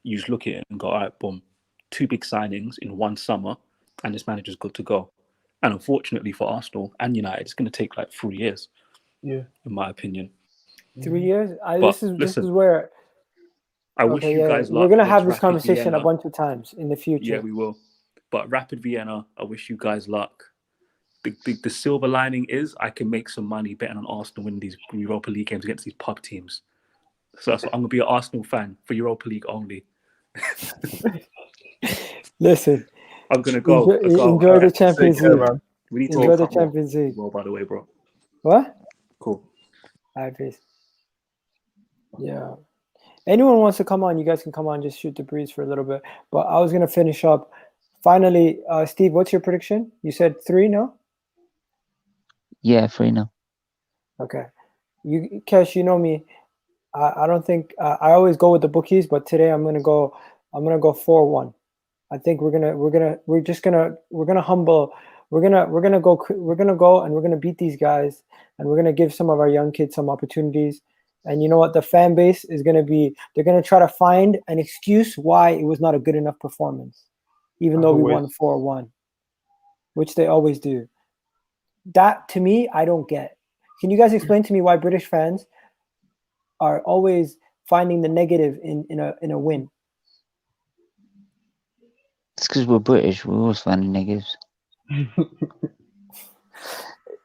you just look at it and go, all right, boom, 2 big signings in one summer, and this manager's good to go. And unfortunately for Arsenal and United, it's going to take like 3 years. Yeah, in my opinion. 3 years? This is where I wish you guys luck. We're gonna have this conversation a bunch of times in the future. Yeah, we will. But Rapid Vienna, I wish you guys luck. The silver lining is I can make some money betting on Arsenal winning these Europa League games against these pub teams. So I'm gonna be an Arsenal fan for Europa League only. Listen, I'm gonna go. Enjoy the Champions League. We need to enjoy the Champions League. Well, by the way, bro. What? Cool. All right, peace. Yeah. Anyone wants to come on, you guys can come on, just shoot the breeze for a little bit. But I was going to finish up. Finally, Steve, what's your prediction? You said 3, no? Yeah, 3 now. Okay. Kesh, you know me. I don't think I always go with the bookies, but today I'm gonna go 4-1. I think we're gonna go and we're gonna beat these guys, and we're gonna give some of our young kids some opportunities. And you know what? The fan base is they're gonna try to find an excuse why it was not a good enough performance, even though we won 4-1, which they always do. That, to me, I don't get. Can you guys explain to me why British fans are always finding the negative in a win? It's because we're British. We always find the negatives.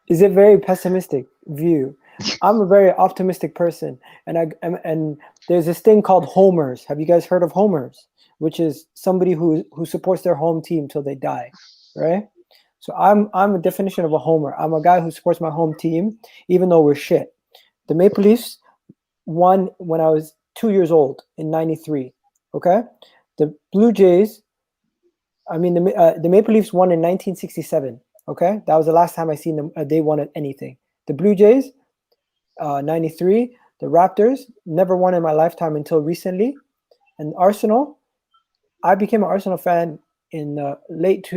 Is it very pessimistic view? I'm a very optimistic person, and there's this thing called homers. Have you guys heard of homers? which is somebody who supports their home team till they die, right? So I'm a definition of a homer. I'm a guy who supports my home team, even though we're shit. The Maple Leafs won when I was 2 years old in '93. Okay, the Blue Jays. I mean, the Maple Leafs won in 1967. Okay, that was the last time I seen them. They won at anything. The Blue Jays, '93. The Raptors never won in my lifetime until recently, and Arsenal. I became an Arsenal fan in late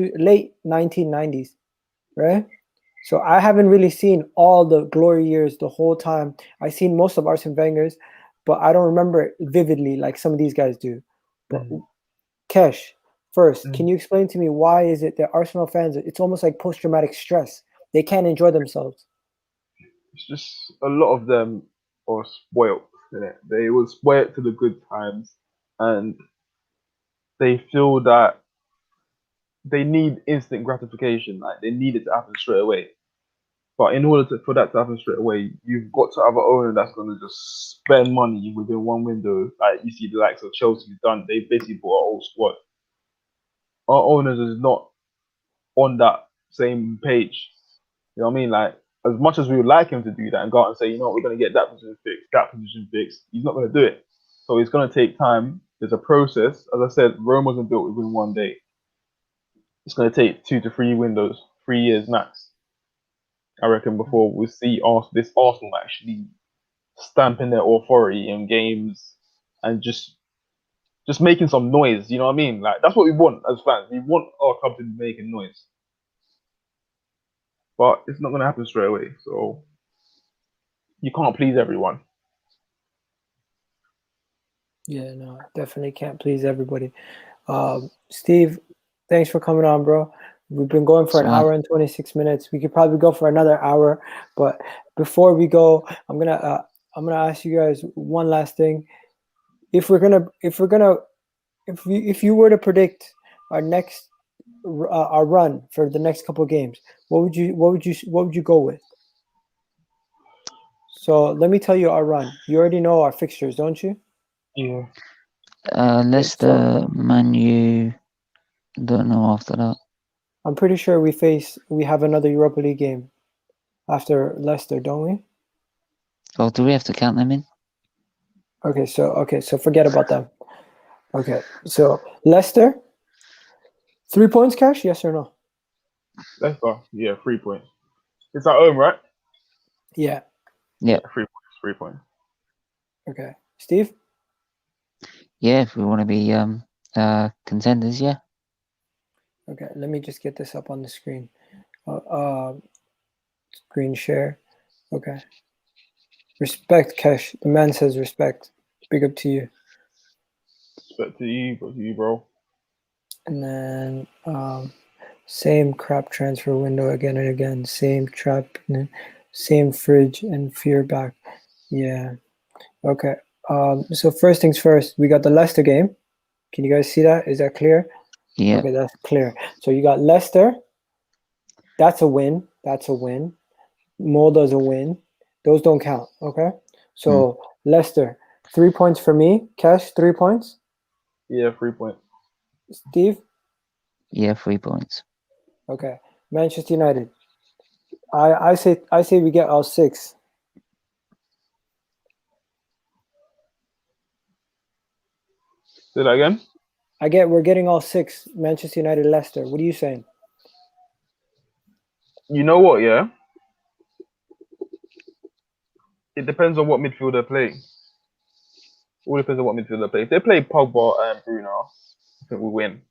1990s, right? So I haven't really seen all the glory years the whole time. I've seen most of Arsene Wenger's, but I don't remember it vividly like some of these guys do. But Kesh, first, can you explain to me why is it that Arsenal fans, it's almost like post-traumatic stress. They can't enjoy themselves. It's just a lot of them are spoiled. Innit? They were spoiled to the good times, and they feel that they need instant gratification. Like they need it to happen straight away. But in order for that to happen straight away, you've got to have an owner that's going to just spend money within one window. Like you see the likes of Chelsea done. They basically bought our whole squad. Our owners is not on that same page. You know what I mean? Like, as much as we would like him to do that and go out and say, you know what, we're going to get that position fixed, he's not going to do it. So it's going to take time. There's a process. As I said, Rome wasn't built within one day. It's going to take 2 to 3 windows, 3 years max, I reckon, before we see this Arsenal actually stamping their authority in games and just making some noise. You know what I mean? Like, that's what we want as fans. We want our club to be making noise. But it's not going to happen straight away. So you can't please everyone. Yeah, no, definitely can't please everybody. Steve, thanks for coming on, bro. We've been going for an hour and 26 minutes. We could probably go for another hour, but before we go, I'm gonna ask you guys one last thing. If you were to predict our next our run for the next couple of games, what would you go with? So let me tell you our run. You already know our fixtures, don't you? Yeah. Leicester, Man U. Don't know after that. I'm pretty sure we have another Europa League game after Leicester, don't we? Oh, do we have to count them in? Okay, so forget about them. Okay, so Leicester, 3 points, Cash? Yes or no? Leicester, yeah, 3 points. It's at home, right? Yeah. Yeah. 3 points. 3 points. Okay, Steve. Yeah, if we want to be contenders, yeah. Okay, let me just get this up on the screen. Screen share. Okay. Respect, Cash. The man says respect. Big up to you. Respect to you, bro. And then same crap transfer window again and again. Same trap, same fridge and fear back. Yeah. Okay. So first things first, we got the Leicester game. Can you guys see that? Is that clear? Yeah. Okay, that's clear. So you got Leicester. That's a win. That's a win. Molda's a win. Those don't count. Okay. So Leicester, 3 points for me. Cash, 3 points. Yeah, 3 points. Steve. Yeah, 3 points. Okay. Manchester United. I say we get all 6. Say that again. We're getting all 6. Manchester United, Leicester. What are you saying? You know what? Yeah. It depends on what midfield they're playing. All depends on what midfield they play. If they play Pogba and Bruno, I think we win.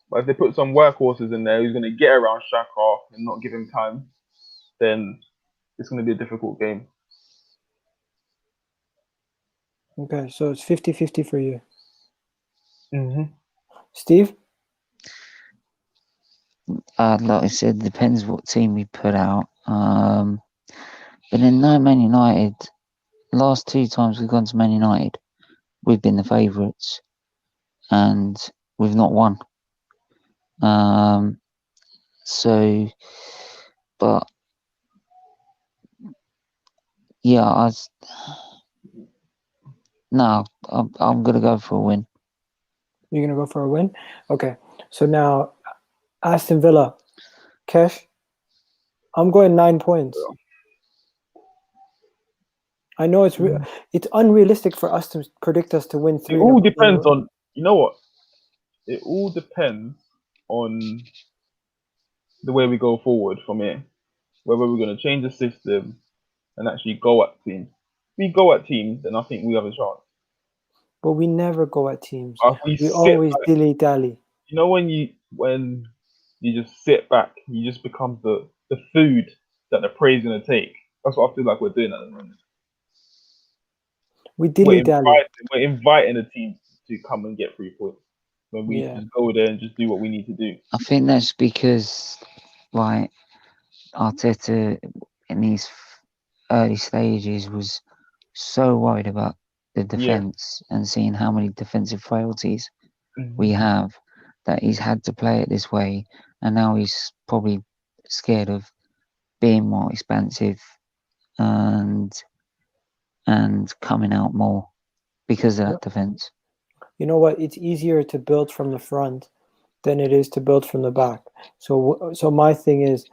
But if they put some workhorses in there who's going to get around Xhaka and not give him time, then it's going to be a difficult game. Okay, so it's 50-50 for you. Mm-hmm. Steve? Like I said, depends what team we put out. But then no, Man United, last 2 times we've gone to Man United, we've been the favourites and we've not won. So, but yeah, I'm gonna go for a win. You're gonna go for a win? Okay. So now Aston Villa. Kesh, I'm going 9 points. I know it's unrealistic for us to predict us to win 3. It all depends on, you know what? It all depends on the way we go forward from here. Whether we're going to change the system and actually go at teams. If we go at teams, then I think we have a chance. But we never go at teams. We always dilly-dally. You know when you just sit back, you just become the food that the prey is going to take. That's what I feel like we're doing at the moment. We dilly-dally. We're inviting the team to come and get 3 points. When we just go there and just do what we need to do. I think that's because, like, Arteta in these early stages was so worried about the defence and seeing how many defensive frailties we have that he's had to play it this way, and now he's probably scared of being more expansive and coming out more because of that defence. You know what? It's easier to build from the front than it is to build from the back. So my thing is,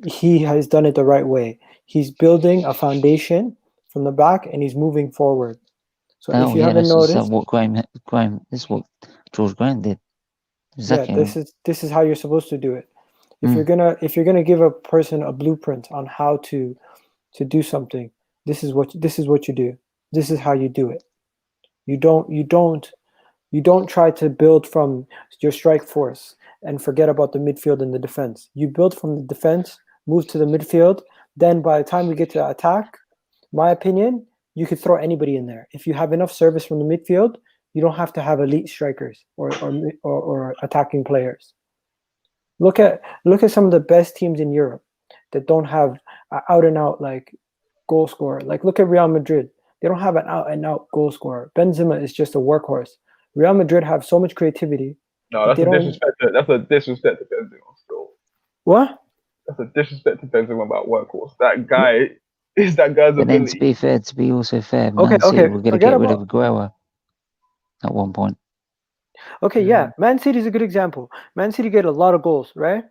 he has done it the right way. He's building a foundation from the back and he's moving forward. So if you haven't noticed, this is what George Graham did. Exactly. Yeah, this is how you're supposed to do it. If you're gonna give a person a blueprint on how to do something, this is what you do. This is how you do it. You don't try to build from your strike force and forget about the midfield and the defense. You build from the defense, move to the midfield. Then by the time we get to attack, my opinion, you could throw anybody in there. If you have enough service from the midfield, you don't have to have elite strikers or attacking players. Look at some of the best teams in Europe that don't have out and out like goal scorer. Like look at Real Madrid. They don't have an out and out goal scorer. Benzema is just a workhorse. Real Madrid have so much creativity. No, that's a disrespect. That's a disrespect to Benzema. Still. What? That's a disrespect to Benzema about workhorse. That guy is that guy's ability. But then to be fair, okay, we're going to get rid of Aguero at one point. Okay, yeah, Man City is a good example. Man City get a lot of goals, right?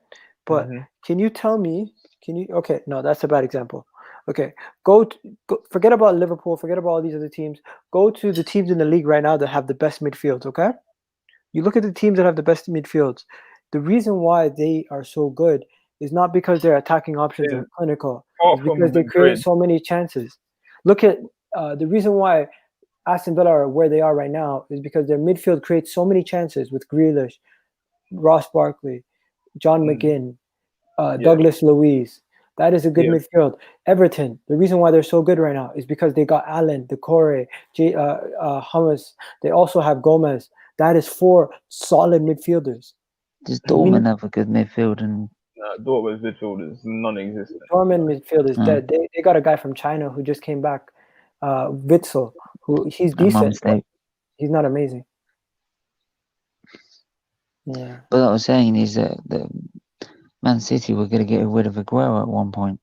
But can you tell me? Okay, no, that's a bad example. Okay, go forget about Liverpool, forget about all these other teams. Go to the teams in the league right now that have the best midfields, okay? You look at the teams that have the best midfields. The reason why they are so good is not because their attacking options are clinical. It's because they create so many chances. Look at the reason why Aston Villa are where they are right now is because their midfield creates so many chances with Grealish, Ross Barkley, John McGinn, Douglas Luiz. That is a good midfield. Everton, the reason why they're so good right now is because they got Allen, Decore, Hummus. They also have Gomez. That is 4 solid midfielders. Does Dortmund have a good midfield? And Dortmund's midfield is non-existent. Dortmund midfield is dead. They got a guy from China who just came back, Witzel, who he's decent. He's not amazing. Yeah. But what I was saying is that Man City were going to get rid of Aguero at one point.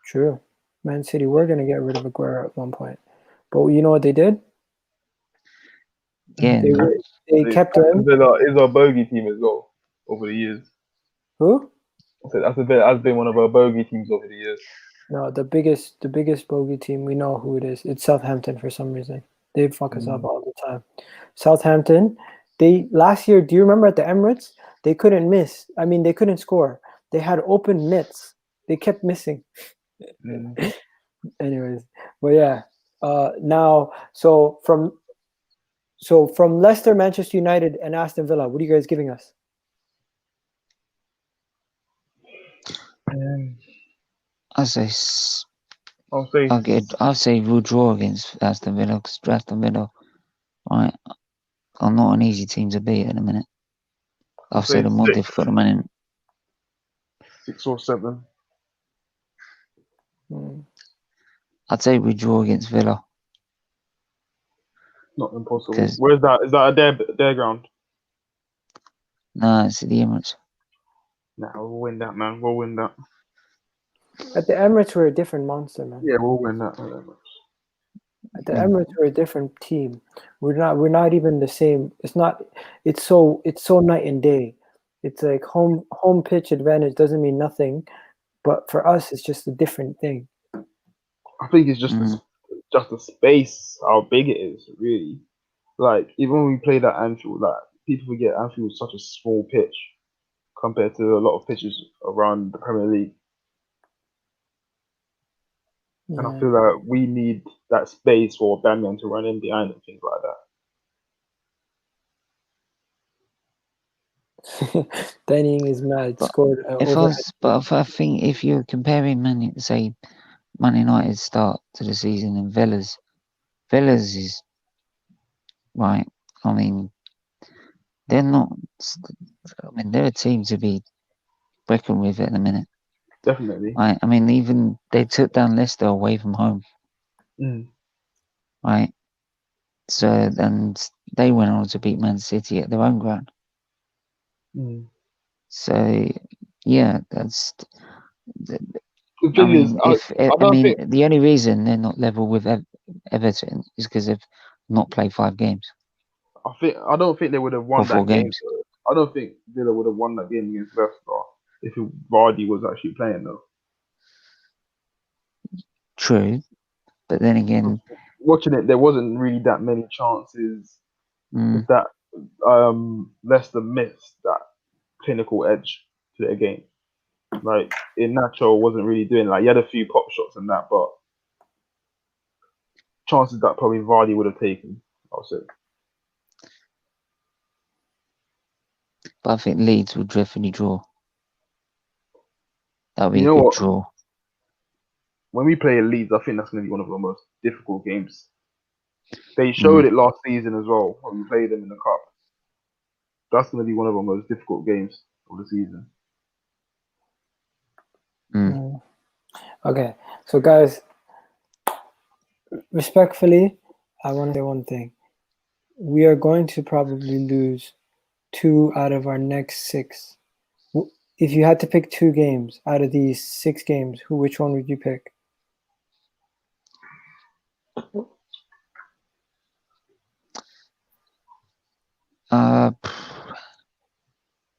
True. Man City were going to get rid of Aguero at one point. But you know what they did? Yeah. They kept him. Is our bogey team as well over the years. Who? So that's been one of our bogey teams over the years. No, the biggest bogey team, we know who it is. It's Southampton for some reason. They fuck us up all the time. Southampton, last year, do you remember at the Emirates? They couldn't miss. I mean, they couldn't score. They had open nets. They kept missing. Anyways, but yeah. Now, so from Leicester, Manchester United, and Aston Villa, what are you guys giving us? I'll say we'll draw against Aston Villa because Aston Villa, right, are not an easy team to beat in a minute. I've said a more difficult than 6 or 7. I'd say we draw against Villa. Not impossible. Where's that? Is that their ground? No, it's at the Emirates. Nah, we'll win that, man. We'll win that. At the Emirates, we're a different monster, man. Yeah, we'll win that. At the Emirates, we're a different team. We're not even the same. It's so night and day. It's like home pitch advantage doesn't mean nothing, but for us, it's just a different thing. I think it's just the space, how big it is, really. Like even when we played at Anfield, like people forget Anfield is such a small pitch compared to a lot of pitches around the Premier League. Yeah. And I feel like we need that space for Batman to run in behind and things like that. Danny is mad. But Scored I think if you're comparing Man United's start to the season and Villa's is right. I mean, they're not. I mean, they're a team to be reckoned with at the minute. Definitely. Right. I mean, even they took down Leicester away from home. Right. So and they went on to beat Man City at their own ground. So yeah, that's. The only reason they're not level with Everton is because they've not played 5 games. I don't think they would have won that game. Games. I don't think Villa would have won that game against Leicester if Vardy was actually playing though. True, but then again, watching it, there wasn't really that many chances that Leicester missed that clinical edge to their game. Like Nacho wasn't really doing he had a few pop shots and that, but chances that probably Vardy would have taken, I'll say. But I think Leeds would definitely draw. That would be a good draw. When we play Leeds, I think that's going to be one of the most difficult games. They showed it last season as well when we played them in the cup. That's going to be one of the most difficult games of the season. Okay, so guys, respectfully, I want to say one thing. We are going to probably lose 2 out of our next 6. If you had to pick 2 games out of these 6 games, which one would you pick?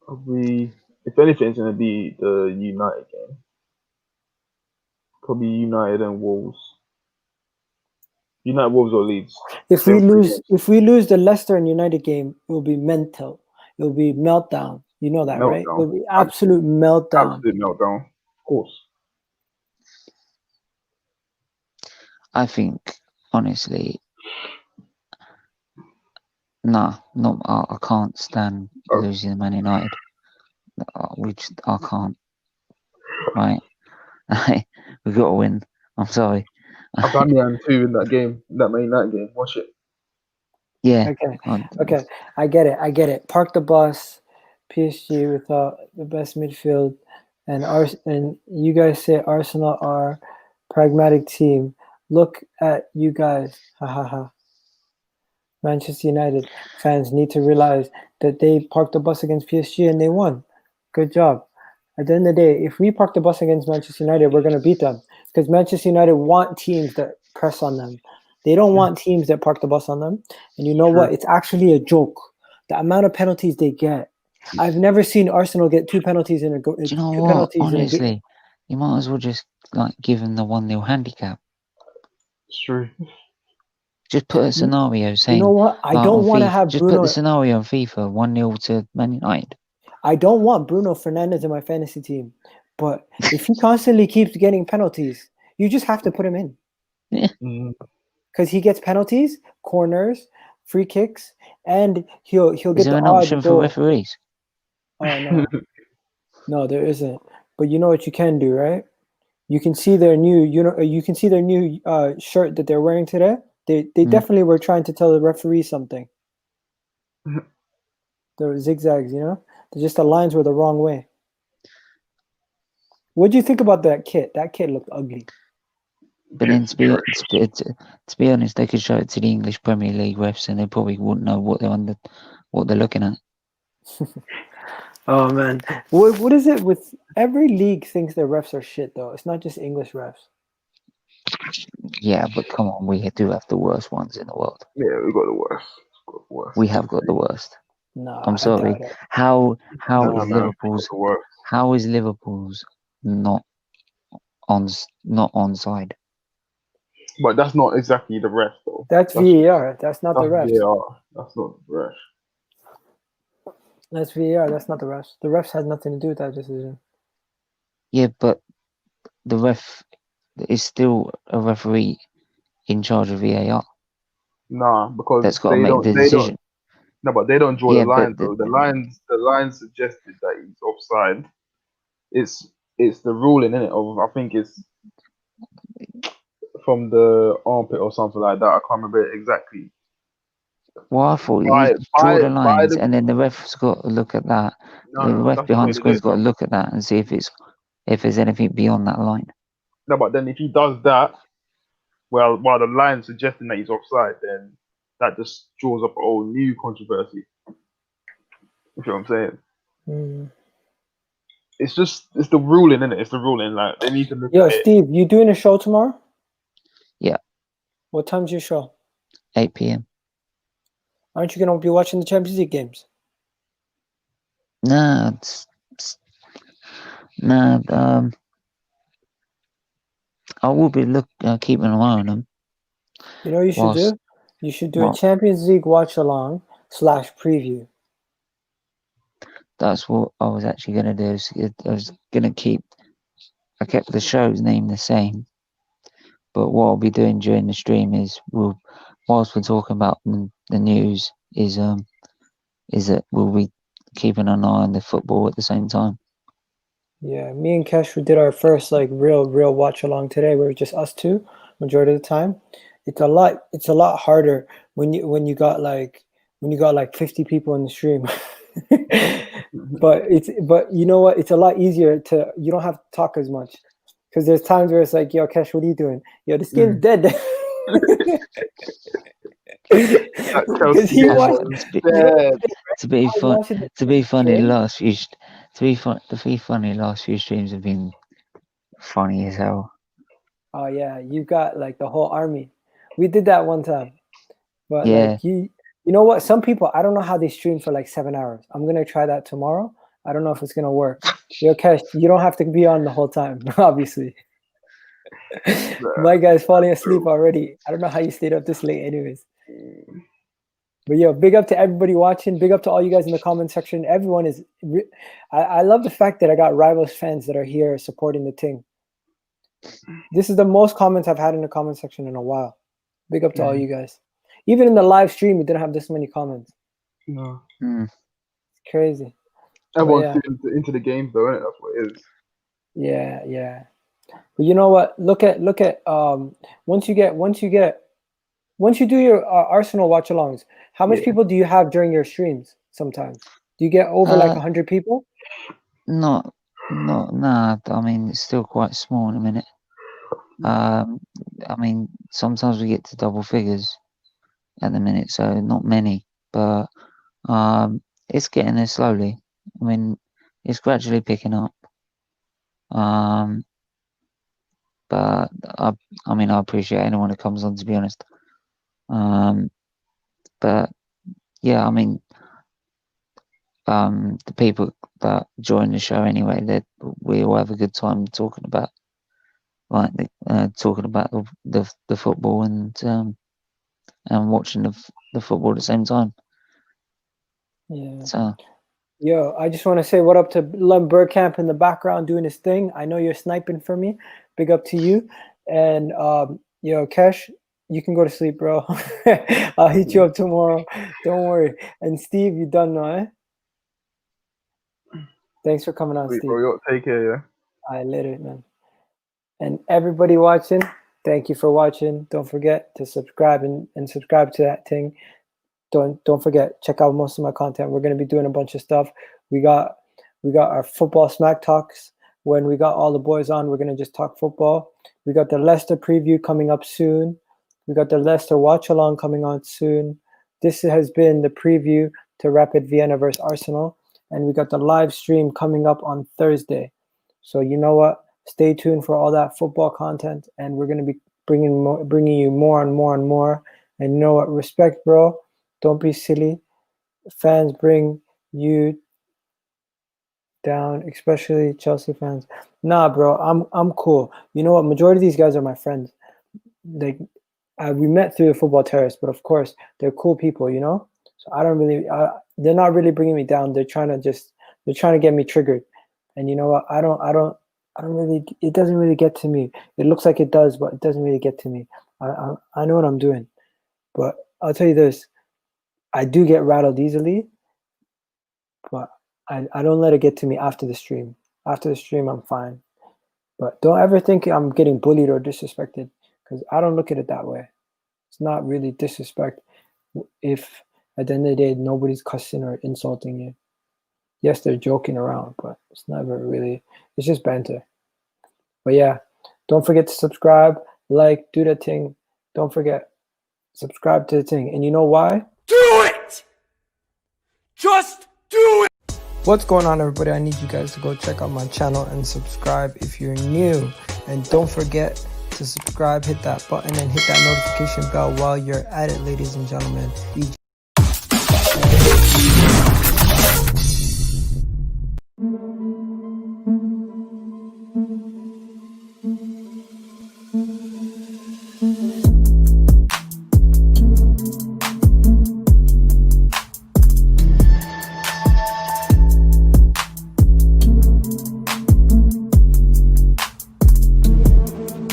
Probably, if anything, it's going to be the United game. Probably United and Wolves. United, Wolves, or Leeds. If we lose the Leicester and United game, it will be mental. It will be meltdown. You know that, right? It will be absolute meltdown. Absolute meltdown, of course. I think, honestly, I can't stand losing Man United. I can't. Right? We've got to win. I'm sorry. Aubameyang too in that game, that Man United game. Watch it. Yeah. Okay. I get it. Park the bus. PSG without the best midfield, and you guys say Arsenal are pragmatic team. Look at you guys. Ha ha ha. Manchester United fans need to realize that they parked the bus against PSG and they won. Good job. At the end of the day, if we park the bus against Manchester United, we're going to beat them because Manchester United want teams that press on them. They don't want teams that park the bus on them. And you know what? It's actually a joke. The amount of penalties they get. I've never seen Arsenal get 2 penalties in a go. Do you know what? Honestly, you might as well just give them the 1-0 handicap. It's true. Just put a scenario saying. You know what? I don't want to have just Bruno. Put the scenario on FIFA 1-0 to Man United. I don't want Bruno Fernandes in my fantasy team, but if he constantly keeps getting penalties, you just have to put him in. Yeah. Because he gets penalties, corners, free kicks, and he'll get the odd goal. Is there an option for referees? Oh no, no, there isn't. But you know what you can do, right? You can see their new, you can see their new shirt that they're wearing today. They definitely were trying to tell the referee something. There were zigzags, just the lines were the wrong way. What do you think about that kit? That kit looked ugly. But then to be honest, they could show it to the English Premier League refs and they probably wouldn't know what they're looking at. Oh man, what is it with every league thinks their refs are shit though? It's not just English refs. Yeah, but come on, we do have the worst ones in the world. Yeah, we got the worst. We have got the worst. No, I'm sorry. I doubt it. How Nah, is man, Liverpool's the worst. how is Liverpool's not onside? But that's not exactly the ref, though. That's VAR. That's not the refs. VAR. That's not the ref. That's VAR. That's not the refs. The refs had nothing to do with that decision. Yeah, but the ref is still a referee in charge of VAR. Nah, because That's got to make the decision. No, but they don't draw Yeah, the line, but though. The lines suggested that he's offside. It's the ruling, innit? Of I think it's from the armpit or something like that. I can't remember it exactly. Well, I thought you draw the lines, and then the ref's got to look at that. The ref behind the screen's got to look at that and see if there's anything beyond that line. No, but then if he does that, well, while the line's suggesting that he's offside, then that just draws up a whole new controversy. You know what I'm saying? Mm. It's the ruling, innit? It's the ruling. Like they need to look Yo, at Steve, you doing a show tomorrow? Yeah. What time's your show? 8 p.m. Aren't you gonna be watching the Champions League games? Nah, I will be keeping an eye on them. You know what you should do? You should do a Champions League watch along / preview. That's what I was actually gonna do. I kept the show's name the same, but what I'll be doing during the stream is whilst we're talking about the news, is that we'll be keeping an eye on the football at the same time. Yeah, me and Kesh, we did our first real watch along today. We were just us two majority of the time. It's a lot harder when you got 50 people in the stream. but you know what? It's a lot easier you don't have to talk as much, because there's times where it's like, yo, Kesh, what are you doing? Yo, this game's dead. Because he watched. To be funny, the last few streams have been funny as hell. Oh yeah, you got the whole army. We did that one time, but yeah. You know what? Some people, I don't know how they stream for 7 hours. I'm gonna try that tomorrow. I don't know if it's gonna work. Yo, Kesh, you don't have to be on the whole time, obviously. My guy's falling asleep already. I don't know how you stayed up this late, anyways. But yo, big up to everybody watching. Big up to all you guys in the comment section. Everyone is. I love the fact that I got Rivals fans that are here supporting the team. This is the most comments I've had in the comment section in a while. Big up to all you guys. Even in the live stream, we didn't have this many comments. No. It's crazy. Everyone's into the game, though, isn't it? That's what it is. Yeah. But you know what? Look at once you do your Arsenal watch-alongs, how much people do you have during your streams? Sometimes do you get over 100 people? Nah. I mean, it's still quite small in a minute. I mean, sometimes we get to double figures at the minute, so not many, but it's getting there slowly. I mean, it's gradually picking up. But I appreciate anyone who comes on, to be honest. But yeah, I mean, the people that join the show anyway, that we all have a good time talking about the football and watching the football at the same time. Yeah. So, yo, I just want to say what up to Lem Bergkamp in the background doing his thing. I know you're sniping for me. Big up to you. And yo, Kesh, you can go to sleep, bro. I'll hit you up tomorrow. Don't worry. And Steve, you done now, eh? Thanks for coming on, Steve. Bro, take care, yeah. I lit it, man. And everybody watching, thank you for watching. Don't forget to subscribe and subscribe to that thing. Don't forget, check out most of my content. We're gonna be doing a bunch of stuff. We got our football smack talks. When we got all the boys on, we're gonna just talk football. We got the Leicester preview coming up soon. We got the Leicester watch along coming on soon. This has been the preview to Rapid Vienna versus Arsenal, and we got the live stream coming up on Thursday. So you know what? Stay tuned for all that football content, and we're gonna be bringing you more and more and more. And you know what? Respect, bro. Don't be silly. Fans bring you down, especially Chelsea fans. Nah, bro, I'm cool. You know what? Majority of these guys are my friends. Like, we met through the football terrace, but of course they're cool people, you know. So I don't really. They're not really bringing me down. They're trying to get me triggered. And you know what? I don't really. It doesn't really get to me. It looks like it does, but it doesn't really get to me. I know what I'm doing. But I'll tell you this. I do get rattled easily, but I don't let it get to me after the stream. After the stream, I'm fine. But don't ever think I'm getting bullied or disrespected, because I don't look at it that way. It's not really disrespect if at the end of the day nobody's cussing or insulting you. Yes, they're joking around, but it's never really, it's just banter. But yeah, don't forget to subscribe, like, do that thing. Don't forget, subscribe to the thing. And you know why? Do it! Just do it! What's going on, everybody? I need you guys to go check out my channel and subscribe if you're new. And don't forget to subscribe, hit that button, and hit that notification bell while you're at it, ladies and gentlemen.